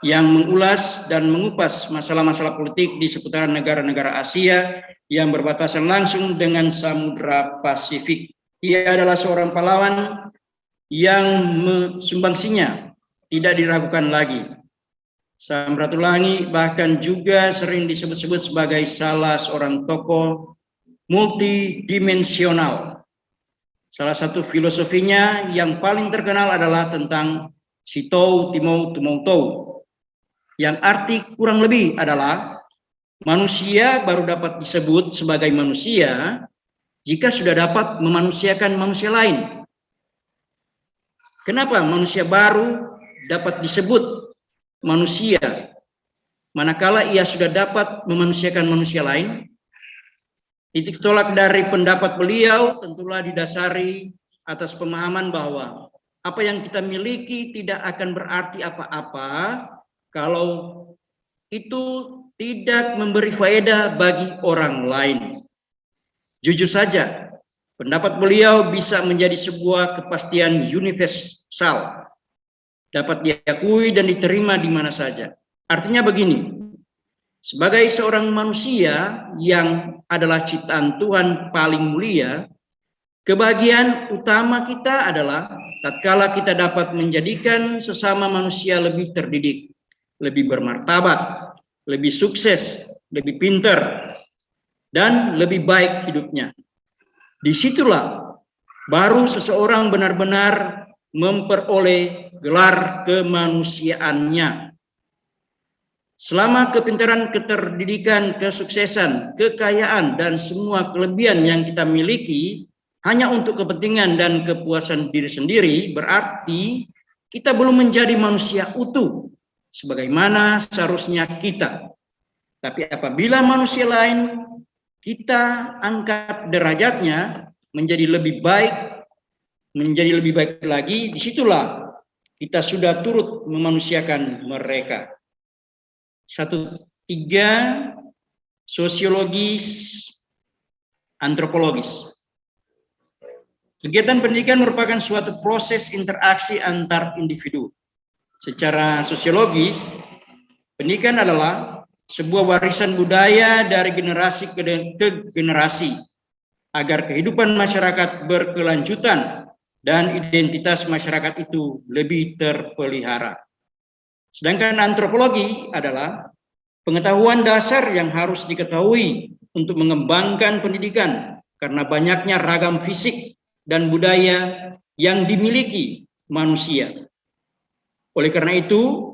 yang mengulas dan mengupas masalah-masalah politik di seputaran negara-negara Asia yang berbatasan langsung dengan Samudra Pasifik. Ia adalah seorang pahlawan yang sumbangsinya tidak diragukan lagi. Samratulangi bahkan juga sering disebut-sebut sebagai salah seorang tokoh multidimensional. Salah satu filosofinya yang paling terkenal adalah tentang Sitou Timou Tumou Tou, yang arti kurang lebih adalah manusia baru dapat disebut sebagai manusia jika sudah dapat memanusiakan manusia lain. Kenapa manusia baru dapat disebut manusia manakala ia sudah dapat memanusiakan manusia lain? Titik tolak dari pendapat beliau tentulah didasari atas pemahaman bahwa apa yang kita miliki tidak akan berarti apa-apa kalau itu tidak memberi faedah bagi orang lain. Jujur saja, pendapat beliau bisa menjadi sebuah kepastian universal, dapat diakui dan diterima di mana saja. Artinya begini, sebagai seorang manusia yang adalah ciptaan Tuhan paling mulia, kebahagiaan utama kita adalah tatkala kita dapat menjadikan sesama manusia lebih terdidik, lebih bermartabat, lebih sukses, lebih pintar, dan lebih baik hidupnya. Disitulah baru seseorang benar-benar memperoleh gelar kemanusiaannya. Selama kepintaran, keterdidikan, kesuksesan, kekayaan, dan semua kelebihan yang kita miliki hanya untuk kepentingan dan kepuasan diri sendiri, berarti kita belum menjadi manusia utuh sebagaimana seharusnya kita. Tapi apabila manusia lain kita angkat derajatnya menjadi lebih baik lagi, disitulah kita sudah turut memanusiakan mereka. 1.3 sosiologis antropologis. Kegiatan pendidikan merupakan suatu proses interaksi antar individu. Secara sosiologis, pendidikan adalah sebuah warisan budaya dari generasi ke generasi agar kehidupan masyarakat berkelanjutan dan identitas masyarakat itu lebih terpelihara. Sedangkan antropologi adalah pengetahuan dasar yang harus diketahui untuk mengembangkan pendidikan karena banyaknya ragam fisik dan budaya yang dimiliki manusia. Oleh karena itu,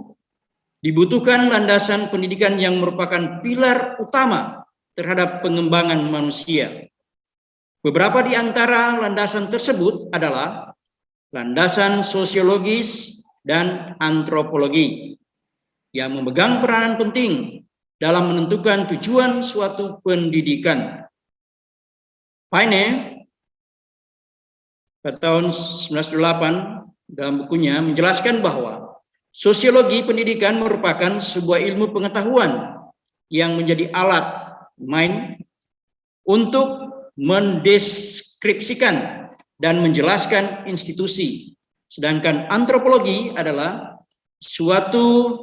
dibutuhkan landasan pendidikan yang merupakan pilar utama terhadap pengembangan manusia. Beberapa di antara landasan tersebut adalah landasan sosiologis dan antropologi yang memegang peranan penting dalam menentukan tujuan suatu pendidikan. Paine pada tahun 1908 dalam bukunya menjelaskan bahwa sosiologi pendidikan merupakan sebuah ilmu pengetahuan yang menjadi alat main untuk mendeskripsikan dan menjelaskan institusi. Sedangkan antropologi adalah suatu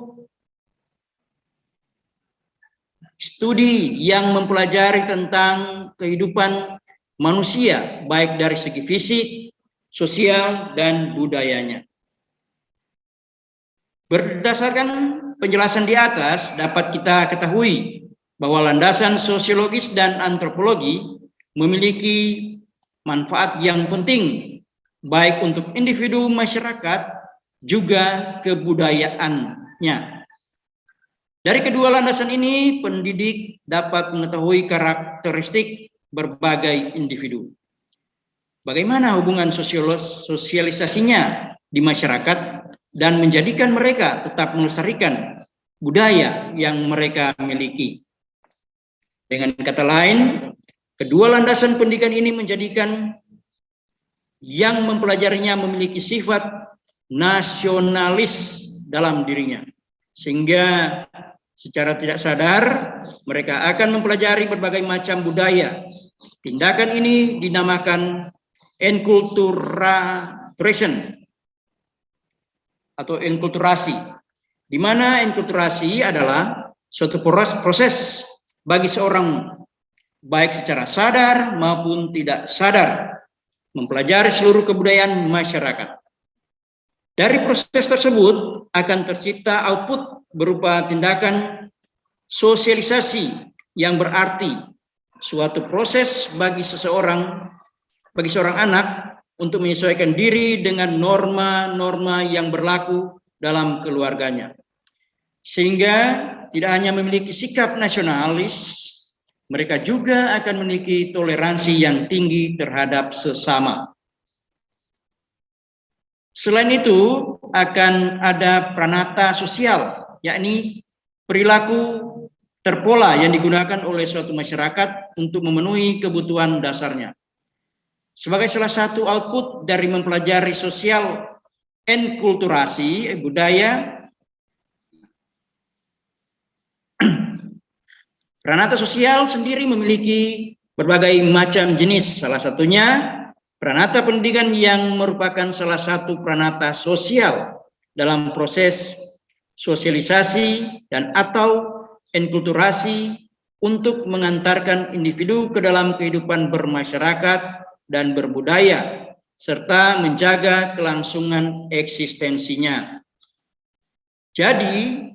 studi yang mempelajari tentang kehidupan manusia, baik dari segi fisik, sosial, dan budayanya. Berdasarkan penjelasan di atas, dapat kita ketahui bahwa landasan sosiologis dan antropologi memiliki manfaat yang penting, baik untuk individu masyarakat, juga kebudayaannya. Dari kedua landasan ini, pendidik dapat mengetahui karakteristik berbagai individu. Bagaimana hubungan sosialisasinya di masyarakat dan menjadikan mereka tetap melestarikan budaya yang mereka miliki. Dengan kata lain, kedua landasan pendidikan ini menjadikan yang mempelajarinya memiliki sifat nasionalis dalam dirinya, sehingga secara tidak sadar mereka akan mempelajari berbagai macam budaya. Tindakan ini dinamakan enculturation atau enkulturasi, di mana enkulturasi adalah suatu proses bagi seorang baik secara sadar maupun tidak sadar mempelajari seluruh kebudayaan masyarakat. Dari proses tersebut akan tercipta output berupa tindakan sosialisasi yang berarti suatu proses bagi seorang anak untuk menyesuaikan diri dengan norma-norma yang berlaku dalam keluarganya. Sehingga tidak hanya memiliki sikap nasionalis, mereka juga akan memiliki toleransi yang tinggi terhadap sesama. Selain itu, akan ada pranata sosial, yakni perilaku terpola yang digunakan oleh suatu masyarakat untuk memenuhi kebutuhan dasarnya. Sebagai salah satu output dari mempelajari sosial enkulturasi budaya, pranata sosial sendiri memiliki berbagai macam jenis. Salah satunya pranata pendidikan yang merupakan salah satu pranata sosial dalam proses sosialisasi dan atau enkulturasi untuk mengantarkan individu ke dalam kehidupan bermasyarakat dan berbudaya, serta menjaga kelangsungan eksistensinya. Jadi,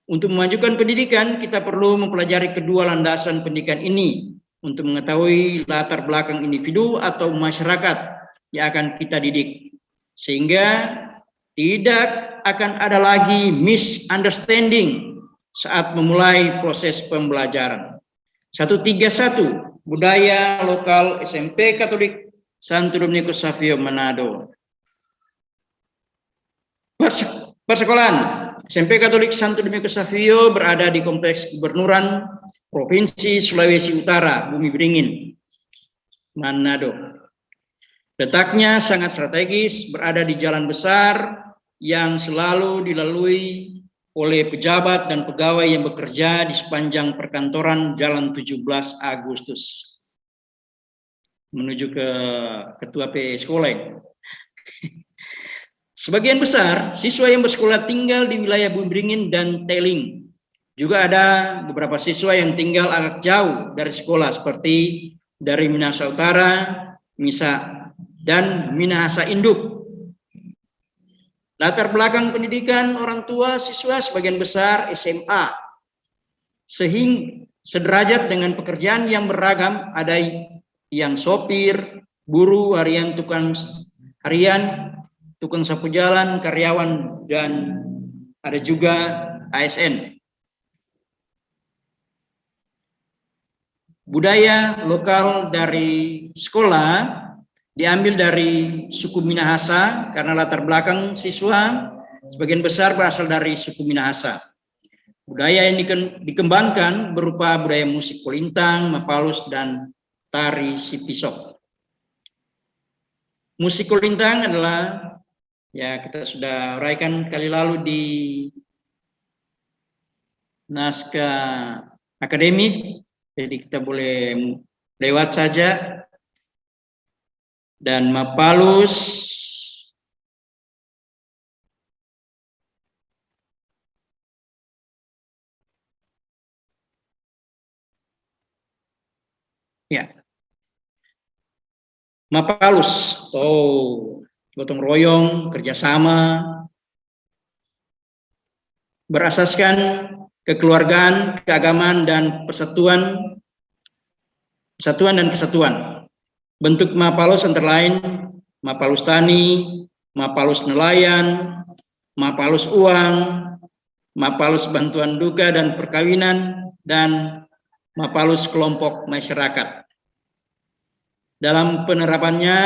untuk memajukan pendidikan, kita perlu mempelajari kedua landasan pendidikan ini untuk mengetahui latar belakang individu atau masyarakat yang akan kita didik. Sehingga tidak akan ada lagi misunderstanding saat memulai proses pembelajaran. 131, budaya lokal SMP Katolik Santo Dominiko Savio Manado. Persekolahan SMP Katolik Santo Dominiko Savio berada di Kompleks Gubernuran Provinsi Sulawesi Utara, Bumi Beringin, Manado. Letaknya sangat strategis, berada di jalan besar yang selalu dilalui oleh pejabat dan pegawai yang bekerja di sepanjang perkantoran Jalan 17 Agustus menuju ke Ketua P Sekolah. Sebagian besar siswa yang bersekolah tinggal di wilayah Bumi Beringin dan Teling. Juga ada beberapa siswa yang tinggal agak jauh dari sekolah seperti dari Minahasa Utara, Misa, dan Minahasa Induk. Latar belakang pendidikan orang tua siswa sebagian besar SMA, sehingga sederajat dengan pekerjaan yang beragam, ada yang sopir, buruh harian, tukang sapu jalan, karyawan, dan ada juga ASN. Budaya lokal dari sekolah diambil dari suku Minahasa karena latar belakang siswa sebagian besar berasal dari suku Minahasa. Budaya yang dikembangkan berupa budaya musik kolintang, mapalus, dan tari sipisok. Musik kolintang adalah, ya kita sudah uraikan kali lalu di naskah akademik, jadi kita boleh lewat saja. Dan mapalus ya, mapalus, gotong royong, kerjasama, berasaskan kekeluargaan, keagamaan, dan persatuan dan kesatuan. Bentuk mapalus antara lain mapalus tani, mapalus nelayan, mapalus uang, mapalus bantuan duka dan perkawinan, dan mapalus kelompok masyarakat. Dalam penerapannya,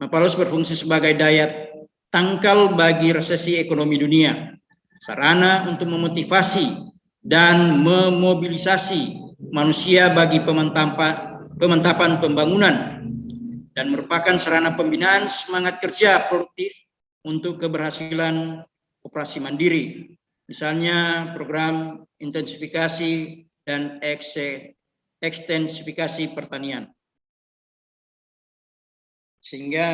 mapalus berfungsi sebagai daya tangkal bagi resesi ekonomi dunia, sarana untuk memotivasi dan memobilisasi manusia bagi pemantapan pembangunan, dan merupakan sarana pembinaan semangat kerja produktif untuk keberhasilan operasi mandiri. Misalnya program intensifikasi dan ekstensifikasi pertanian. Sehingga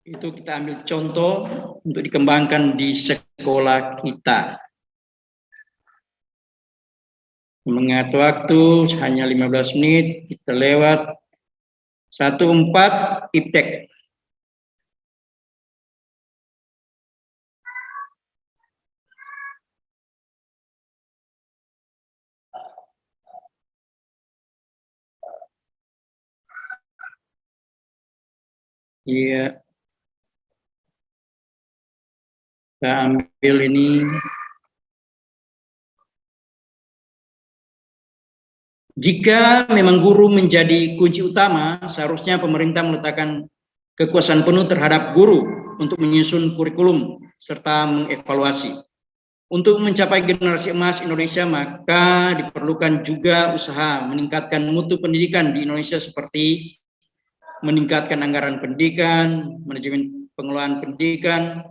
Itu kita ambil contoh untuk dikembangkan di sekolah kita. Mengingat waktu hanya 15 menit, kita lewat 14 iptek. Iya. Kita ambil ini. Jika memang guru menjadi kunci utama, seharusnya pemerintah meletakkan kekuasaan penuh terhadap guru untuk menyusun kurikulum serta mengevaluasi. Untuk mencapai generasi emas Indonesia, maka diperlukan juga usaha meningkatkan mutu pendidikan di Indonesia seperti meningkatkan anggaran pendidikan, manajemen pengelolaan pendidikan,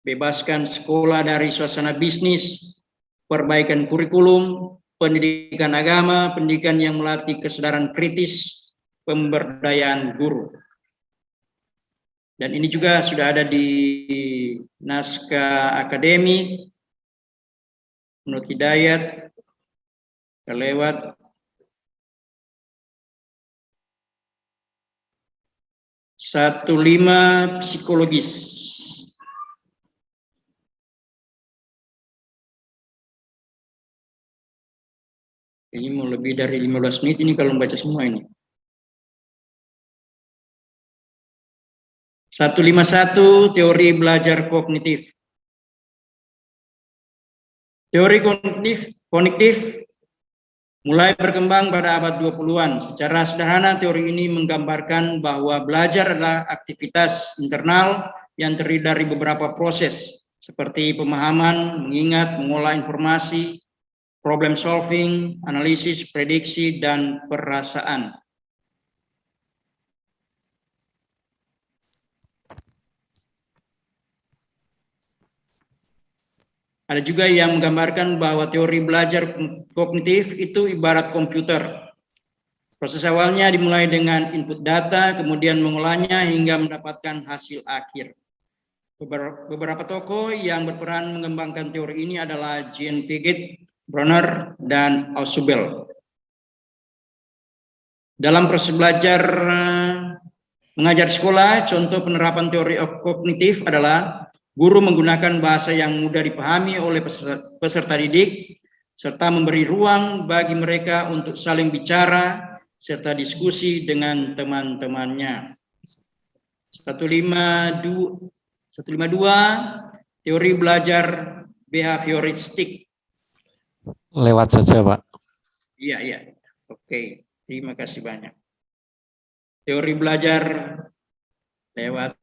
bebaskan sekolah dari suasana bisnis, perbaikan kurikulum, pendidikan agama, pendidikan yang melatih kesadaran kritis, pemberdayaan guru. Dan ini juga sudah ada di naskah akademik, menurut Hidayat, kelewat. Satu 5 psikologis. Ini mau lebih dari 15 menit ini kalau membaca semua ini. 151 teori belajar kognitif. Teori kognitif mulai berkembang pada abad 20-an. Secara sederhana, teori ini menggambarkan bahwa belajar adalah aktivitas internal yang terdiri dari beberapa proses, seperti pemahaman, mengingat, mengolah informasi, problem solving, analisis, prediksi, dan perasaan. Ada juga yang menggambarkan bahwa teori belajar kognitif itu ibarat komputer. Proses awalnya dimulai dengan input data, kemudian mengolahnya hingga mendapatkan hasil akhir. Beberapa tokoh yang berperan mengembangkan teori ini adalah Jean Piaget, Bronner, dan Ausubel. Dalam proses belajar mengajar sekolah, contoh penerapan teori kognitif adalah guru menggunakan bahasa yang mudah dipahami oleh peserta didik, serta memberi ruang bagi mereka untuk saling bicara, serta diskusi dengan teman-temannya. 152, teori belajar behavioristik. Lewat saja, Pak. Iya. Oke, terima kasih banyak. Teori belajar lewat.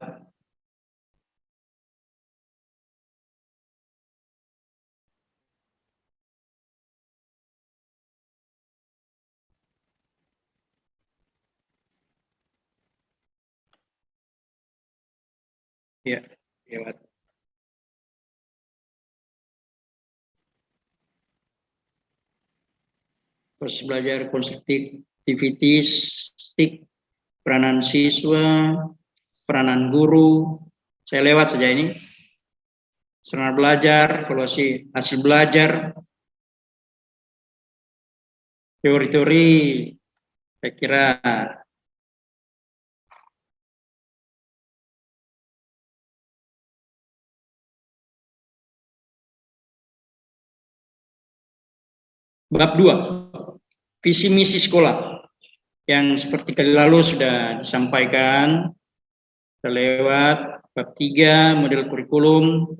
Ya, lewat. Proses belajar konstruktivistik, peranan siswa, peranan guru. Saya lewat saja ini. Sarana belajar, evaluasi hasil belajar, teori-teori, saya kira bab 2, visi misi sekolah, yang seperti kali lalu sudah disampaikan. Kita lewat bab 3, model kurikulum.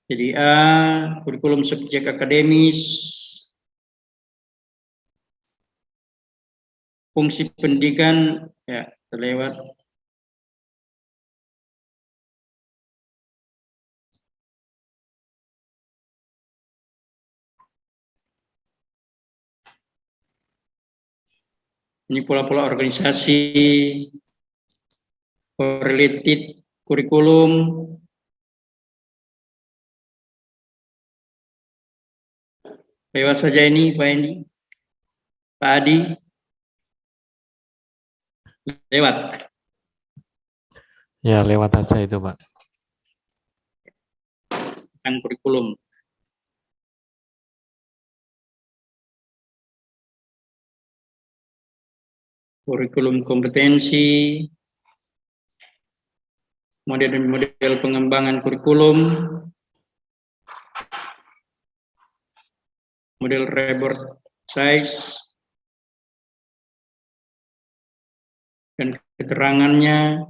Jadi A, kurikulum subjek akademis, fungsi pendidikan, ya terlewat. Ini pola-pola organisasi, correlated kurikulum, lewat saja ini Pak Edi, Pak Adi. Lewat. Ya, lewat aja itu, Pak. Kan kurikulum. Kurikulum kompetensi, model pengembangan kurikulum, model report size, dan keterangannya,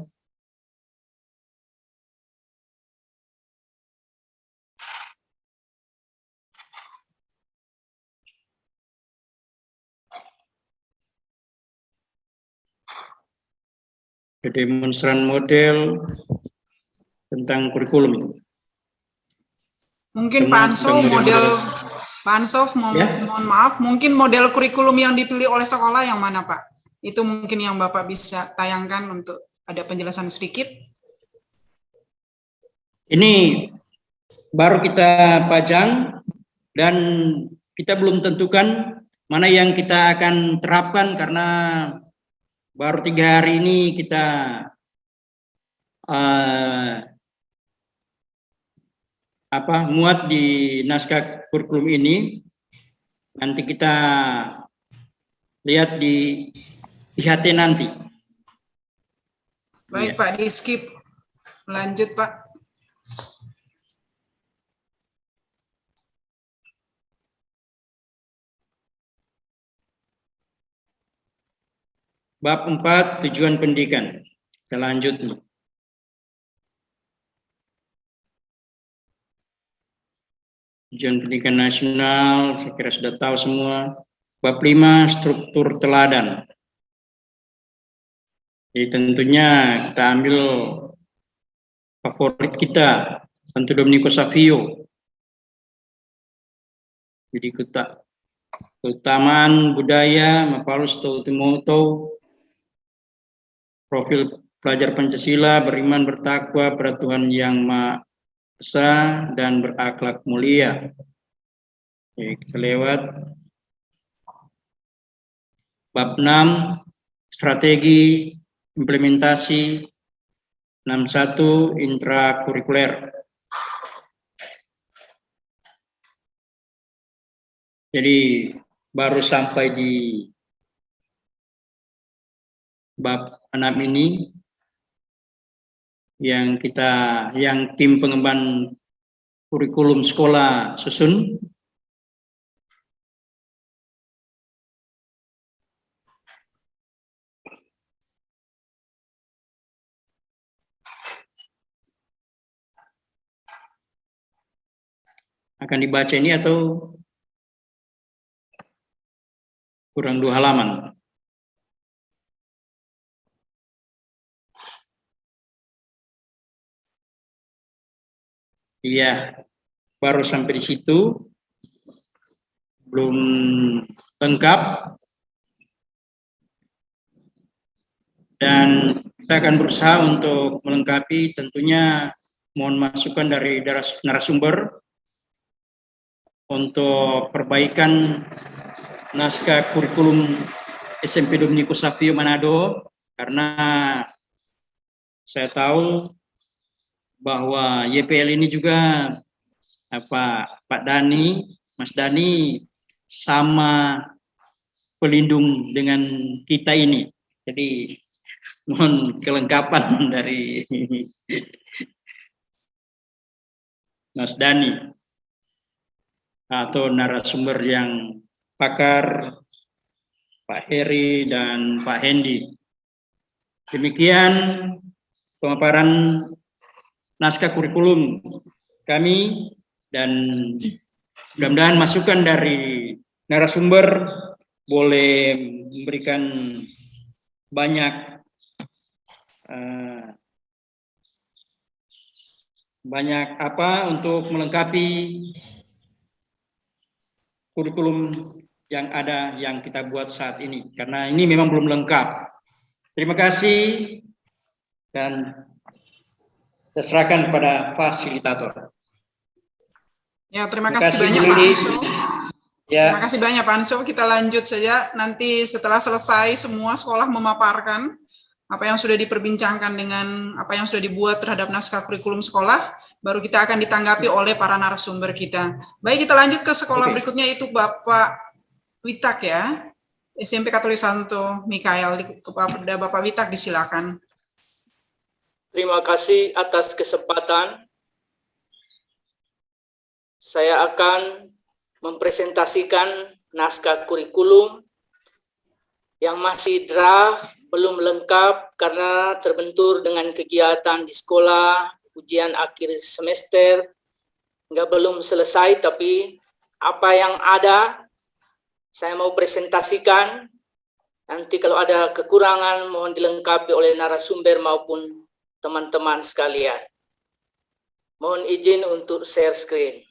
demonstran model tentang kurikulum itu. Mungkin Semua Pak Anso tentang model, model-model. Pak Anso Ya. mohon maaf, mungkin model kurikulum yang dipilih oleh sekolah yang mana Pak? Itu mungkin yang Bapak bisa tayangkan untuk ada penjelasan sedikit. Ini baru kita pajang dan kita belum tentukan mana yang kita akan terapkan karena baru 3 hari ini kita muat di naskah kurikulum ini. Nanti kita lihat di IHT nanti. Baik Ya. Pak, di skip. Lanjut Pak. Bab 4, tujuan pendidikan. Kita lanjut nih. Tujuan pendidikan nasional, saya kira sudah tahu semua. Bab 5, struktur teladan. Jadi tentunya kita ambil favorit kita, Santo Domenico Savio. Jadi keutamaan budaya, Mapalus Tautumoto, profil pelajar Pancasila, beriman, bertakwa pada Tuhan Yang Maha Esa dan berakhlak mulia. Oke, kita lewat. Bab 6, strategi implementasi 61 intrakurikuler. Jadi baru sampai di bab 6 ini yang tim pengembangan kurikulum sekolah susun. Akan dibaca ini atau kurang 2 halaman? Iya, baru sampai di situ, belum lengkap, dan kita akan berusaha untuk melengkapi. Tentunya mohon masukan dari narasumber untuk perbaikan naskah kurikulum SMP Domenico Savio Manado, karena saya tahu bahwa YPL ini juga Pak Dani, Mas Dani sama pelindung dengan kita ini. Jadi mohon kelengkapan dari Mas Dani atau narasumber yang pakar, Pak Heri dan Pak Hendi. Demikian pemaparan naskah kurikulum kami, dan mudah-mudahan masukan dari narasumber boleh memberikan banyak untuk melengkapi kurikulum yang ada yang kita buat saat ini, karena ini memang belum lengkap. Terima kasih, dan saya serahkan kepada fasilitator. Ya, terima kasih banyak Pak Anso. Ya. Terima kasih banyak Pak Anso. Kita lanjut saja. Nanti setelah selesai semua sekolah memaparkan, apa yang sudah diperbincangkan dengan apa yang sudah dibuat terhadap naskah kurikulum sekolah, baru kita akan ditanggapi oleh para narasumber kita. Baik, kita lanjut ke sekolah berikutnya, itu Bapak Witak ya, SMP Katolik Santo Mikael. Kepada Bapak Witak disilakan. Terima kasih atas kesempatan. Saya akan mempresentasikan naskah kurikulum yang masih draft, belum lengkap karena terbentur dengan kegiatan di sekolah, ujian akhir semester, belum selesai, tapi apa yang ada saya mau presentasikan. Nanti kalau ada kekurangan mohon dilengkapi oleh narasumber maupun teman-teman sekalian. Mohon izin untuk share screen.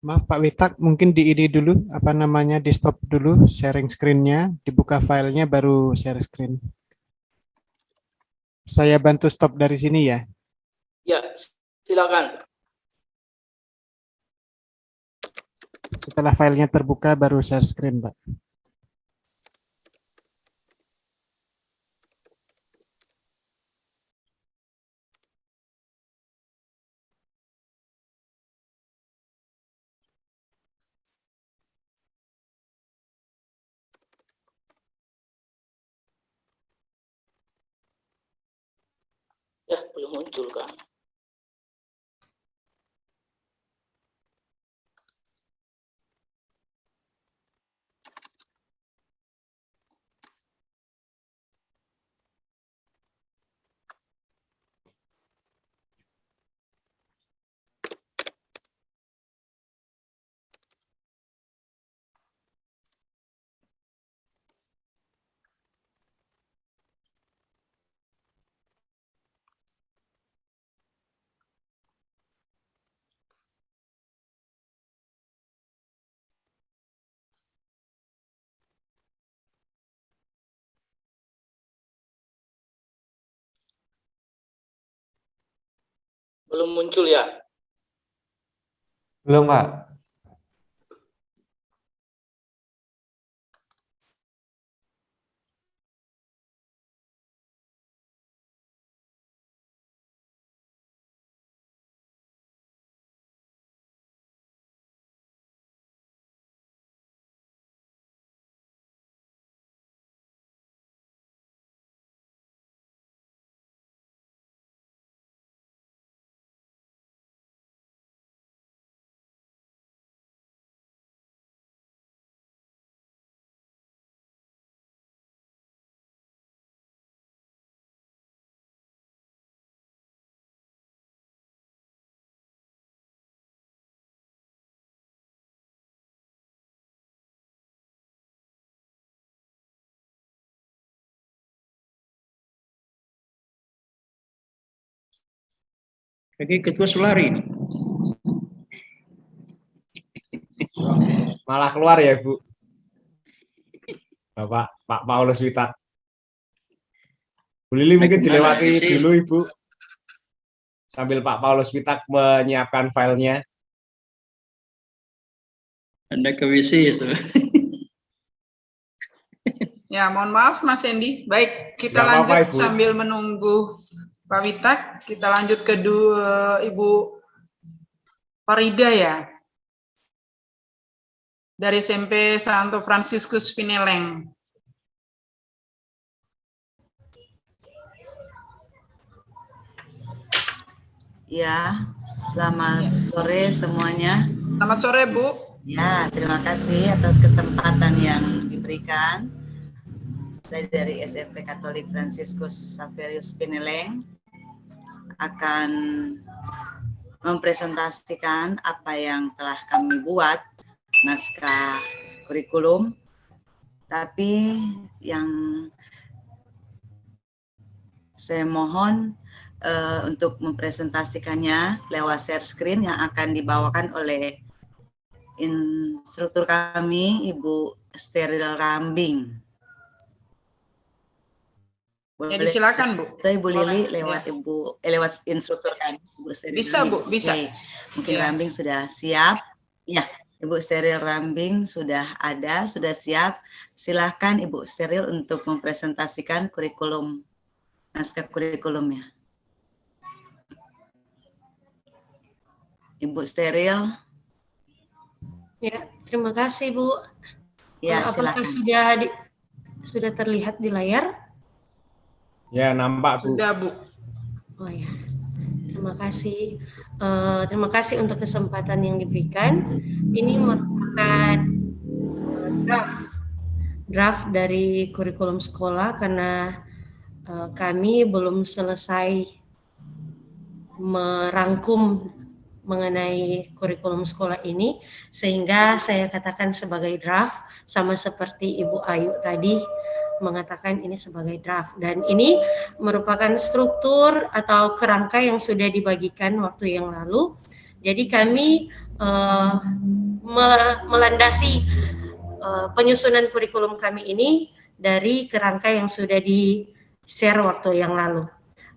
Maaf Pak Witak, mungkin di ini dulu, apa namanya, di stop dulu sharing screen-nya, dibuka filenya baru share screen. Saya bantu stop dari sini ya. Ya, silakan. Setelah filenya terbuka baru share screen, Pak. Ya, belum muncul kan? Belum muncul ya? Belum, Pak. Oke, Ketua Sulari. Malah keluar ya, Bu. Bapak Pak Paulus Witak. Bu Lili mungkin dilewati dulu, Ibu. Sambil Pak Paulus Witak menyiapkan filenya. Anda ke WC. Ya, mohon maaf Mas Hendy. Baik, kita Nggak apa-apa, lanjut Ibu. sambil menunggu Pak Witak, kita lanjut ke Ibu Farida ya. Dari SMP Santo Fransiskus Pineleng. Ya, selamat sore semuanya. Selamat sore, Bu. Ya, terima kasih atas kesempatan yang diberikan. Saya dari SMP Katolik Fransiskus Xaverius Pineleng akan mempresentasikan apa yang telah kami buat, naskah kurikulum. Tapi yang saya mohon untuk mempresentasikannya lewat share screen yang akan dibawakan oleh instruktur kami, Ibu Steril Rambing. Ya, disilakan, Bu. Ibu Lili lewat ya. Lewat instruktur kami, Ibu Steril. Bisa, Bu, bisa. Okay. Mungkin ya. Rambing sudah siap. Ya, Ibu Steril Rambing sudah ada, sudah siap. Silahkan Ibu Steril untuk mempresentasikan kurikulum, naskah kurikulumnya. Ibu Steril. Ya, terima kasih Bu. Ya, apakah silakan. sudah terlihat di layar? Ya, nampak Bu. Sudah Bu. Oh ya, terima kasih. Terima kasih untuk kesempatan yang diberikan. Ini merupakan draft dari kurikulum sekolah karena kami belum selesai merangkum mengenai kurikulum sekolah ini, sehingga saya katakan sebagai draft, sama seperti Ibu Ayu tadi mengatakan ini sebagai draft. Dan ini merupakan struktur atau kerangka yang sudah dibagikan waktu yang lalu. Jadi kami melandasi penyusunan kurikulum kami ini dari kerangka yang sudah di-share waktu yang lalu.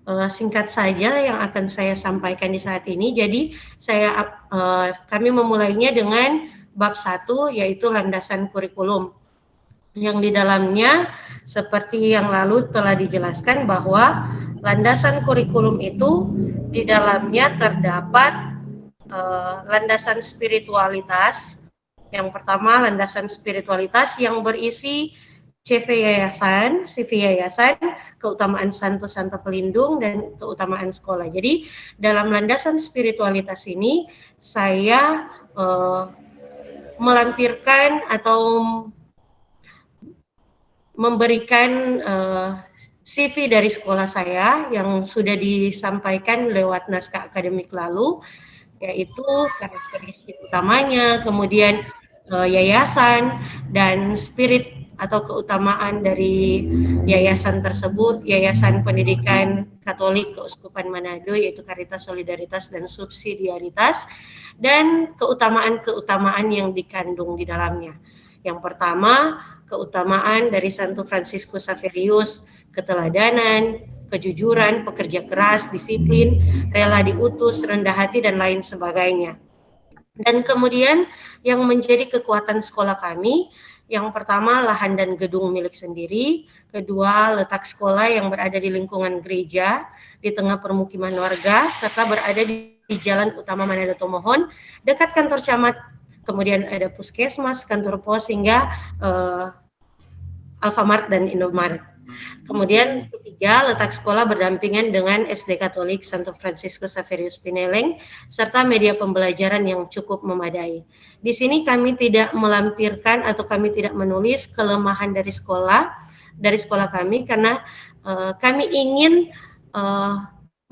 Singkat saja yang akan saya sampaikan di saat ini. Jadi kami memulainya dengan bab 1, yaitu landasan kurikulum. Yang di dalamnya seperti yang lalu telah dijelaskan bahwa landasan kurikulum itu di dalamnya terdapat landasan spiritualitas. Yang pertama, landasan spiritualitas yang berisi CV Yayasan, keutamaan santo-santo pelindung, dan keutamaan sekolah. Jadi dalam landasan spiritualitas ini saya melampirkan atau memberikan CV dari sekolah saya yang sudah disampaikan lewat naskah akademik lalu, yaitu karakteristik utamanya, kemudian yayasan, dan spirit atau keutamaan dari yayasan tersebut, Yayasan Pendidikan Katolik Keuskupan Manado, yaitu Caritas Solidaritas dan Subsidiaritas, dan keutamaan-keutamaan yang dikandung di dalamnya. Yang pertama, keutamaan dari Santo Fransiskus Xaverius, keteladanan, kejujuran, pekerja keras, disiplin, rela diutus, rendah hati, dan lain sebagainya. Dan kemudian yang menjadi kekuatan sekolah kami, yang pertama lahan dan gedung milik sendiri, kedua letak sekolah yang berada di lingkungan gereja, di tengah permukiman warga, serta berada di Jalan Utama Manado Tomohon, dekat kantor camat, kemudian ada puskesmas, kantor pos, hingga Alfamart dan Indomaret. Kemudian ketiga, letak sekolah berdampingan dengan SD Katolik Santo Fransiskus Xaverius Pineleng, serta media pembelajaran yang cukup memadai. Di sini kami tidak melampirkan atau kami tidak menulis kelemahan dari sekolah kami, karena kami ingin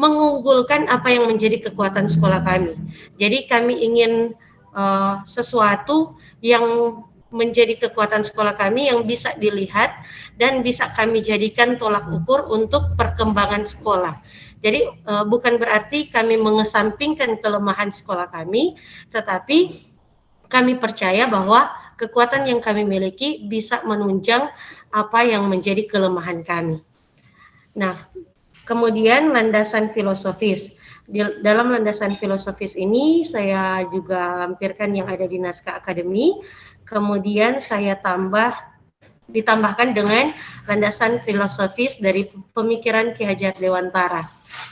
mengunggulkan apa yang menjadi kekuatan sekolah kami. Jadi kami ingin sesuatu yang menjadi kekuatan sekolah kami yang bisa dilihat dan bisa kami jadikan tolak ukur untuk perkembangan sekolah. Jadi bukan berarti kami mengesampingkan kelemahan sekolah kami, tetapi kami percaya bahwa kekuatan yang kami miliki bisa menunjang apa yang menjadi kelemahan kami. Nah, kemudian landasan filosofis. Dalam landasan filosofis ini saya juga lampirkan yang ada di naskah akademi. Kemudian saya ditambahkan dengan landasan filosofis dari pemikiran Ki Hajar Dewantara.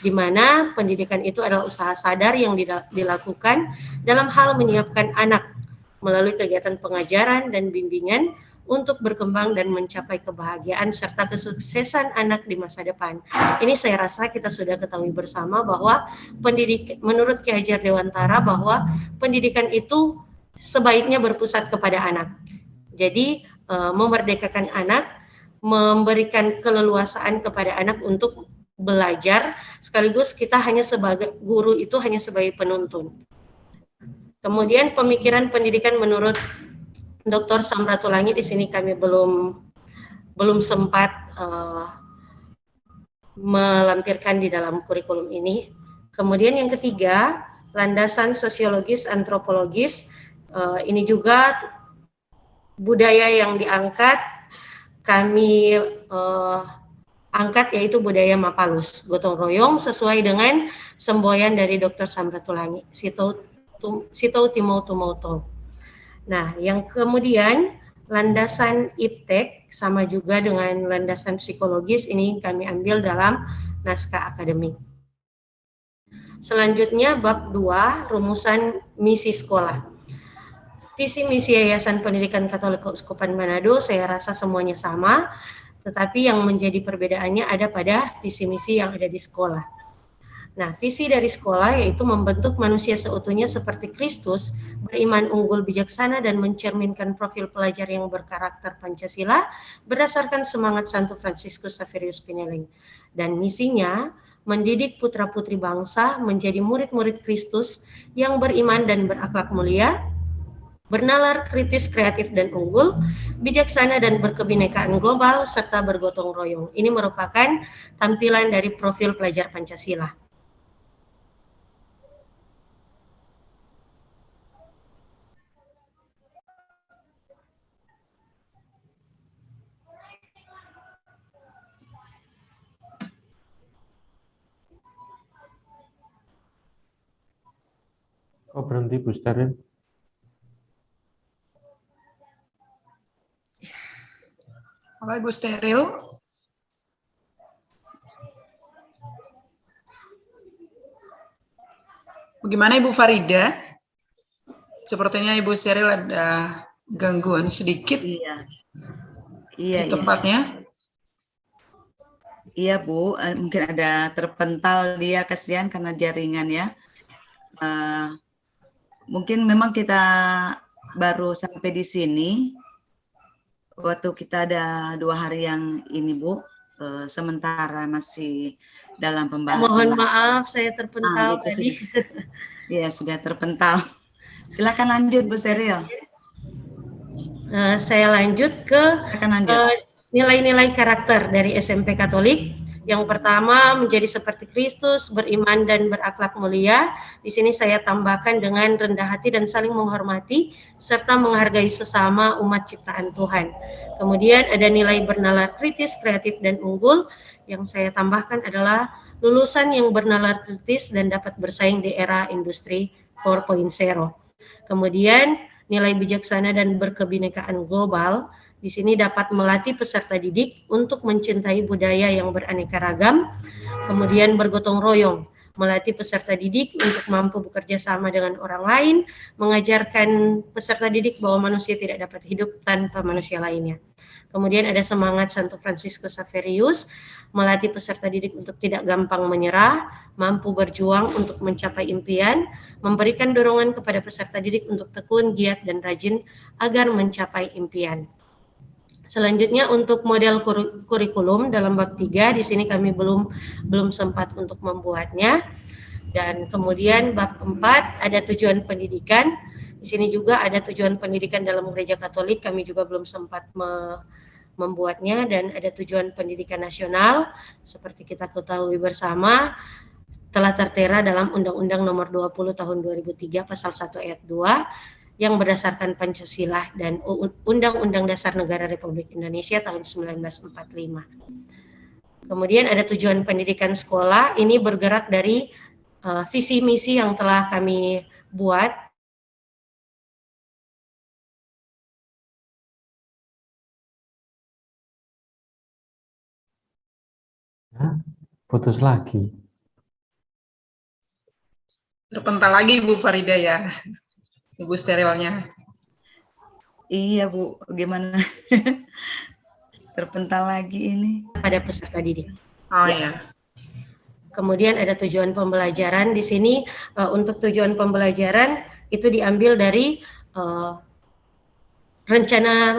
di mana pendidikan itu adalah usaha sadar yang dilakukan dalam hal menyiapkan anak melalui kegiatan pengajaran dan bimbingan untuk berkembang dan mencapai kebahagiaan serta kesuksesan anak di masa depan. Ini saya rasa kita sudah ketahui bersama bahwa menurut Ki Hajar Dewantara bahwa pendidikan itu sebaiknya berpusat kepada anak. Jadi memerdekakan anak, memberikan keleluasaan kepada anak untuk belajar, sekaligus kita hanya sebagai guru itu hanya sebagai penuntun. Kemudian pemikiran pendidikan menurut Dr. Samratulangi di sini kami belum sempat melampirkan di dalam kurikulum ini. Kemudian yang ketiga, landasan sosiologis antropologis, ini juga budaya yang diangkat kami angkat, yaitu budaya Mapalus, gotong royong sesuai dengan semboyan dari Dr. Samratulangi, Sito Timau Tumoto. Nah, yang kemudian landasan iptek sama juga dengan landasan psikologis ini kami ambil dalam naskah akademik. Selanjutnya bab 2, rumusan misi sekolah. Visi misi Yayasan Pendidikan Katolik Keuskupan Manado saya rasa semuanya sama, tetapi yang menjadi perbedaannya ada pada visi misi yang ada di sekolah. Nah, visi dari sekolah yaitu membentuk manusia seutuhnya seperti Kristus, beriman unggul bijaksana dan mencerminkan profil pelajar yang berkarakter Pancasila berdasarkan semangat Santo Fransiskus Xaverius Pineleng. Dan misinya mendidik putra-putri bangsa menjadi murid-murid Kristus yang beriman dan berakhlak mulia, bernalar kritis, kreatif dan unggul, bijaksana dan berkebinekaan global, serta bergotong royong. Ini merupakan tampilan dari profil pelajar Pancasila. Kok berhenti Bu Steril? Halo Ibu Steril. Bagaimana Ibu Farida? Sepertinya Ibu Steril ada gangguan sedikit di tempatnya. Iya Bu, mungkin ada terpental dia, kasihan karena jaringan ya. Mungkin memang kita baru sampai di sini. Waktu kita ada 2 hari yang ini Bu, sementara masih dalam pembahasan. Mohon maaf, saya terpental tadi. Iya, sudah terpental. Silakan lanjut Bu Steril. Saya lanjut ke nilai-nilai karakter dari SMP Katolik. Yang pertama, menjadi seperti Kristus, beriman dan berakhlak mulia. Di sini saya tambahkan dengan rendah hati dan saling menghormati, serta menghargai sesama umat ciptaan Tuhan. Kemudian ada nilai bernalar kritis, kreatif, dan unggul. Yang saya tambahkan adalah lulusan yang bernalar kritis dan dapat bersaing di era industri 4.0. Kemudian nilai bijaksana dan berkebinekaan global. Di sini dapat melatih peserta didik untuk mencintai budaya yang beraneka ragam, kemudian bergotong royong, melatih peserta didik untuk mampu bekerja sama dengan orang lain, mengajarkan peserta didik bahwa manusia tidak dapat hidup tanpa manusia lainnya. Kemudian ada semangat Santo Fransiskus Xaverius, melatih peserta didik untuk tidak gampang menyerah, mampu berjuang untuk mencapai impian, memberikan dorongan kepada peserta didik untuk tekun, giat, dan rajin agar mencapai impian. Selanjutnya untuk model kurikulum dalam bab 3, di sini kami belum sempat untuk membuatnya. Dan kemudian bab 4 ada tujuan pendidikan. Di sini juga ada tujuan pendidikan dalam Gereja Katolik, kami juga belum sempat membuatnya. Dan ada tujuan pendidikan nasional, seperti kita ketahui bersama, telah tertera dalam Undang-Undang Nomor 20 Tahun 2003 Pasal 1 Ayat 2, yang berdasarkan Pancasila dan Undang-Undang Dasar Negara Republik Indonesia tahun 1945. Kemudian ada tujuan pendidikan sekolah, ini bergerak dari visi misi yang telah kami buat. Putus lagi. Terpental lagi Bu Farida ya, Ibu sterilnya. Iya Bu, gimana? Terpental lagi ini. Pada peserta didik. Oh ya. Kemudian ada tujuan pembelajaran di sini. Untuk tujuan pembelajaran itu diambil dari rencana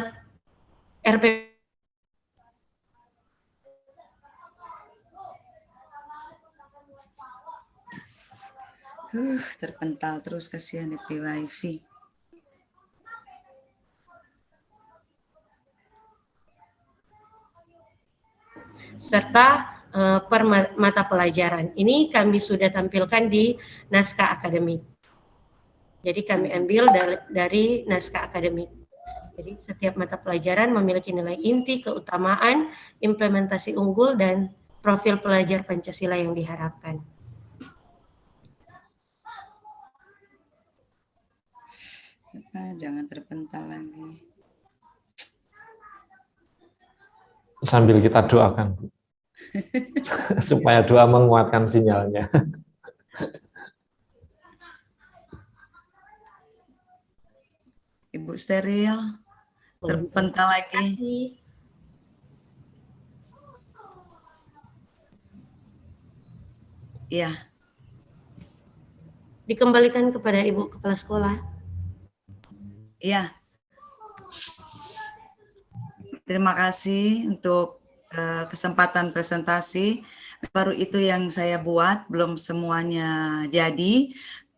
RP. Terpental terus, kasihan di wifi. Serta per mata pelajaran. Ini kami sudah tampilkan di naskah akademik. Jadi kami ambil dari naskah akademik. Jadi setiap mata pelajaran memiliki nilai inti, keutamaan, implementasi unggul, dan profil pelajar Pancasila yang diharapkan. Jangan terpental lagi. Sambil kita doakan, Bu. Supaya doa menguatkan sinyalnya. Ibu steril, terpental lagi. Iya. Dikembalikan kepada Ibu Kepala Sekolah. Iya. Terima kasih untuk kesempatan presentasi. Baru itu yang saya buat, belum semuanya jadi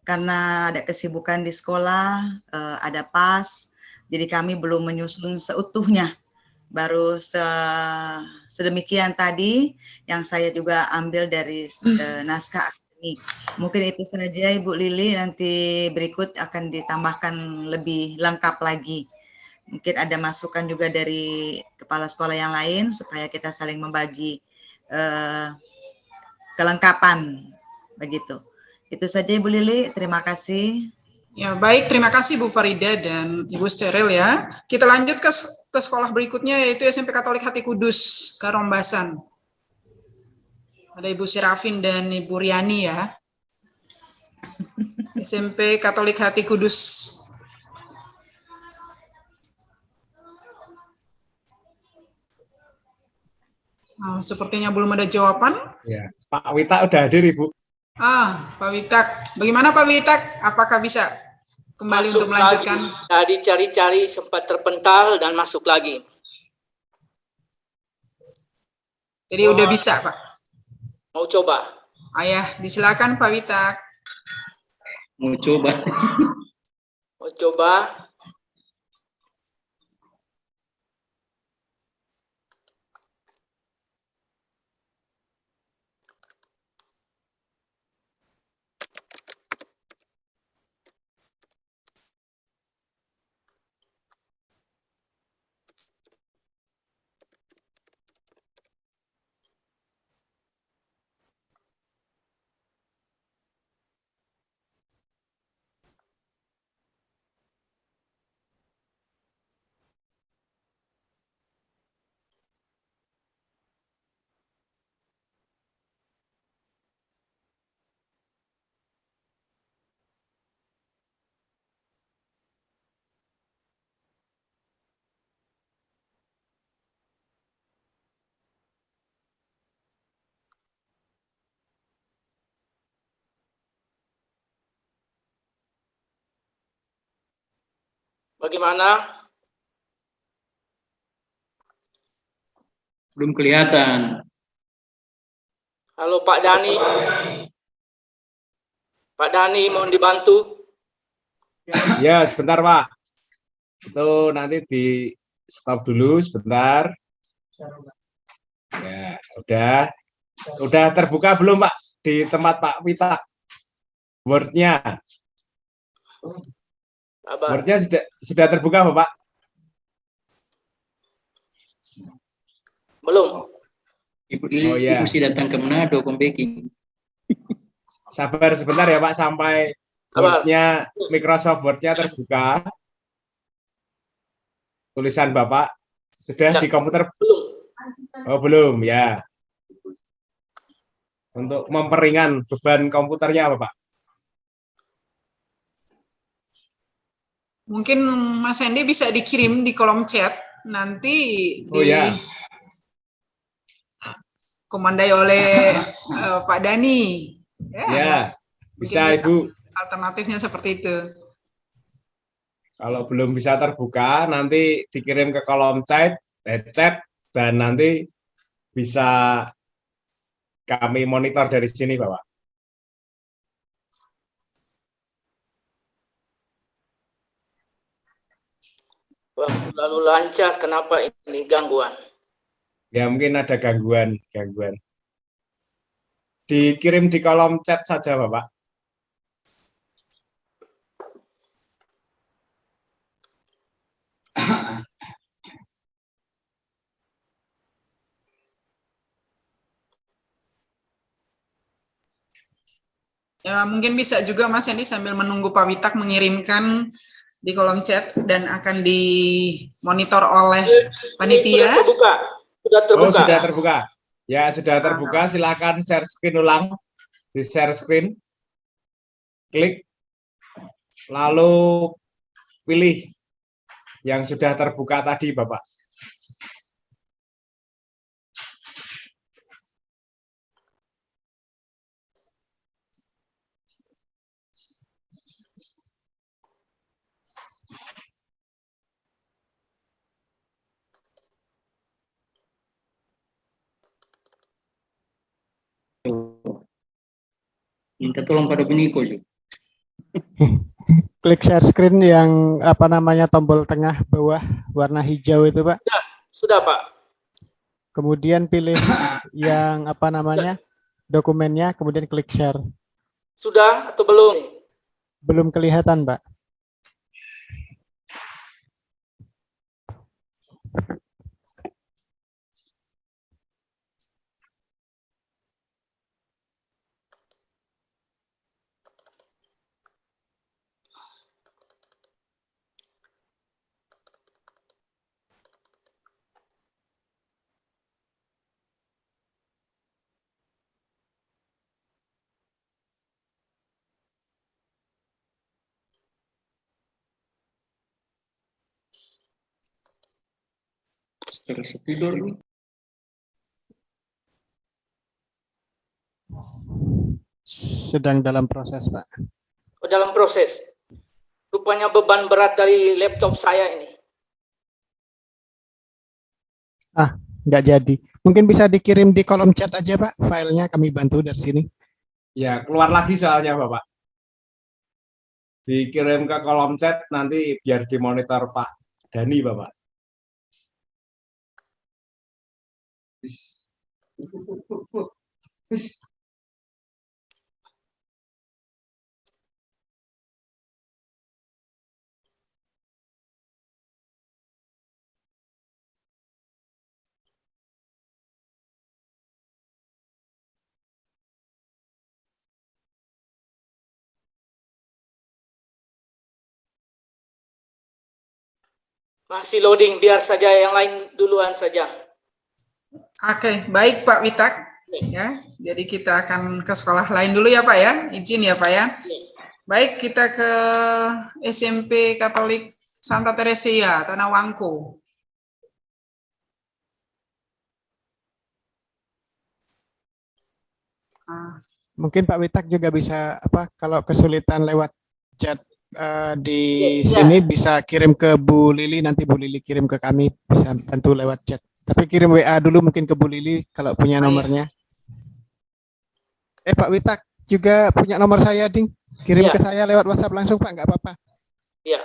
karena ada kesibukan di sekolah, ada PAS, jadi kami belum menyusun seutuhnya. Baru sedemikian tadi yang saya juga ambil dari naskah akademik. Mungkin itu saja Ibu Lili, nanti berikut akan ditambahkan lebih lengkap lagi. Mungkin ada masukan juga dari kepala sekolah yang lain supaya kita saling membagi kelengkapan begitu. Itu saja Ibu Lili, terima kasih. Ya baik, terima kasih Bu Farida dan Ibu Steril ya. Kita lanjut ke sekolah berikutnya yaitu SMP Katolik Hati Kudus, Karombasan. Ada Ibu Sirafin dan Ibu Riani ya. SMP Katolik Hati Kudus. Nah, sepertinya belum ada jawaban. Ya, Pak Wita udah hadir Ibu. Pak Witak. Bagaimana Pak Witak? Apakah bisa kembali Masuk untuk melanjutkan? lagi. Tadi cari-cari sempat terpental dan masuk lagi. Jadi udah bisa Pak? Mau coba? Ayah, disilakan Pak Witak. Mau coba. Mau coba? Bagaimana? Belum kelihatan. Halo Pak Dani. Pak Dani, mohon dibantu. Ya, sebentar Pak. Itu nanti di stop dulu sebentar. Ya, udah terbuka belum Pak di tempat Pak Wita? Word-nya. Word-nya sudah terbuka Bapak? Belum. Ibu Lili mesti datang ke Manado, Kompeking. Sabar sebentar ya Pak sampai Word-nya, Microsoft Word-nya terbuka. Tulisan Bapak sudah di komputer? Belum. Oh belum ya. Untuk memperingan beban komputernya Bapak. Mungkin Mas Hendy bisa dikirim di kolom chat, nanti Oh ya, komandai oleh Pak Dani. ya Mungkin bisa Ibu. Alternatifnya seperti itu. Kalau belum bisa terbuka, nanti dikirim ke kolom chat, dan nanti bisa kami monitor dari sini, Bapak. Wah, lalu lancar, kenapa ini gangguan? Ya mungkin ada gangguan. Dikirim di kolom chat saja, Bapak. Ya, mungkin bisa juga Mas Hendy sambil menunggu Pak Witak mengirimkan di kolom chat dan akan dimonitor oleh panitia. Sudah terbuka. Sudah terbuka. Oh, sudah terbuka. Ya, sudah terbuka. Silakan share screen ulang. Di share screen. Klik. Lalu pilih yang sudah terbuka tadi, Bapak. Minta tolong pada Beniko juga. Klik share screen yang apa namanya tombol tengah bawah warna hijau itu, Pak. Sudah, Pak. Kemudian pilih yang apa namanya dokumennya, kemudian klik share. Sudah atau belum? Belum kelihatan, Pak. Terus tidur. Sedang dalam proses, Pak. Oh, dalam proses. Rupanya beban berat dari laptop saya ini. Nggak jadi. Mungkin bisa dikirim di kolom chat aja, Pak. Filenya kami bantu dari sini. Ya, keluar lagi soalnya, Bapak. Dikirim ke kolom chat, nanti biar dimonitor Pak Dani, Bapak. Masih loading, biar saja yang lain duluan saja. Oke, baik Pak Witak. Ya, jadi kita akan ke sekolah lain dulu ya Pak ya. Izin ya Pak ya. Baik, kita ke SMP Katolik Santa Teresia, Tanah Wangko. Mungkin Pak Witak juga bisa apa kalau kesulitan lewat chat di sini bisa kirim ke Bu Lili, nanti Bu Lili kirim ke kami, bisa bantu lewat chat. Tapi kirim WA dulu mungkin ke Bu Lili kalau punya nomornya. Pak Witak juga punya nomor saya, Ding. Kirim ke saya lewat WhatsApp langsung, Pak, nggak apa-apa. Iya.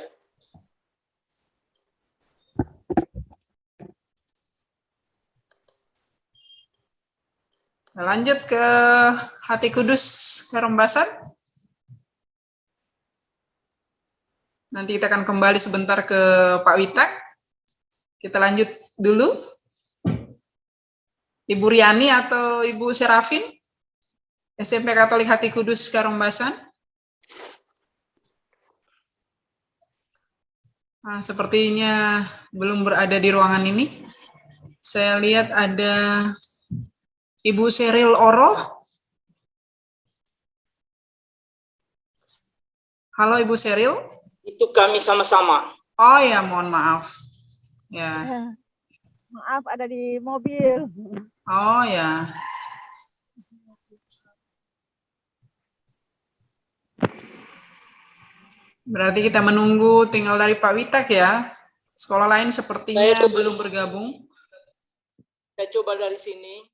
Lanjut ke Hati Kudus Karembasan. Nanti kita akan kembali sebentar ke Pak Witak. Kita lanjut dulu. Ibu Riani atau Ibu Serafin? SMP Katolik Hati Kudus Karembasan. Nah, sepertinya belum berada di ruangan ini. Saya lihat ada Ibu Seril Oro. Halo Ibu Seril. Itu kami sama-sama. Oh ya, mohon maaf. Ya. Maaf, ada di mobil. Oh ya. Berarti kita menunggu tinggal dari Pak Witak ya. Sekolah lain sepertinya belum bergabung. Saya coba dari sini.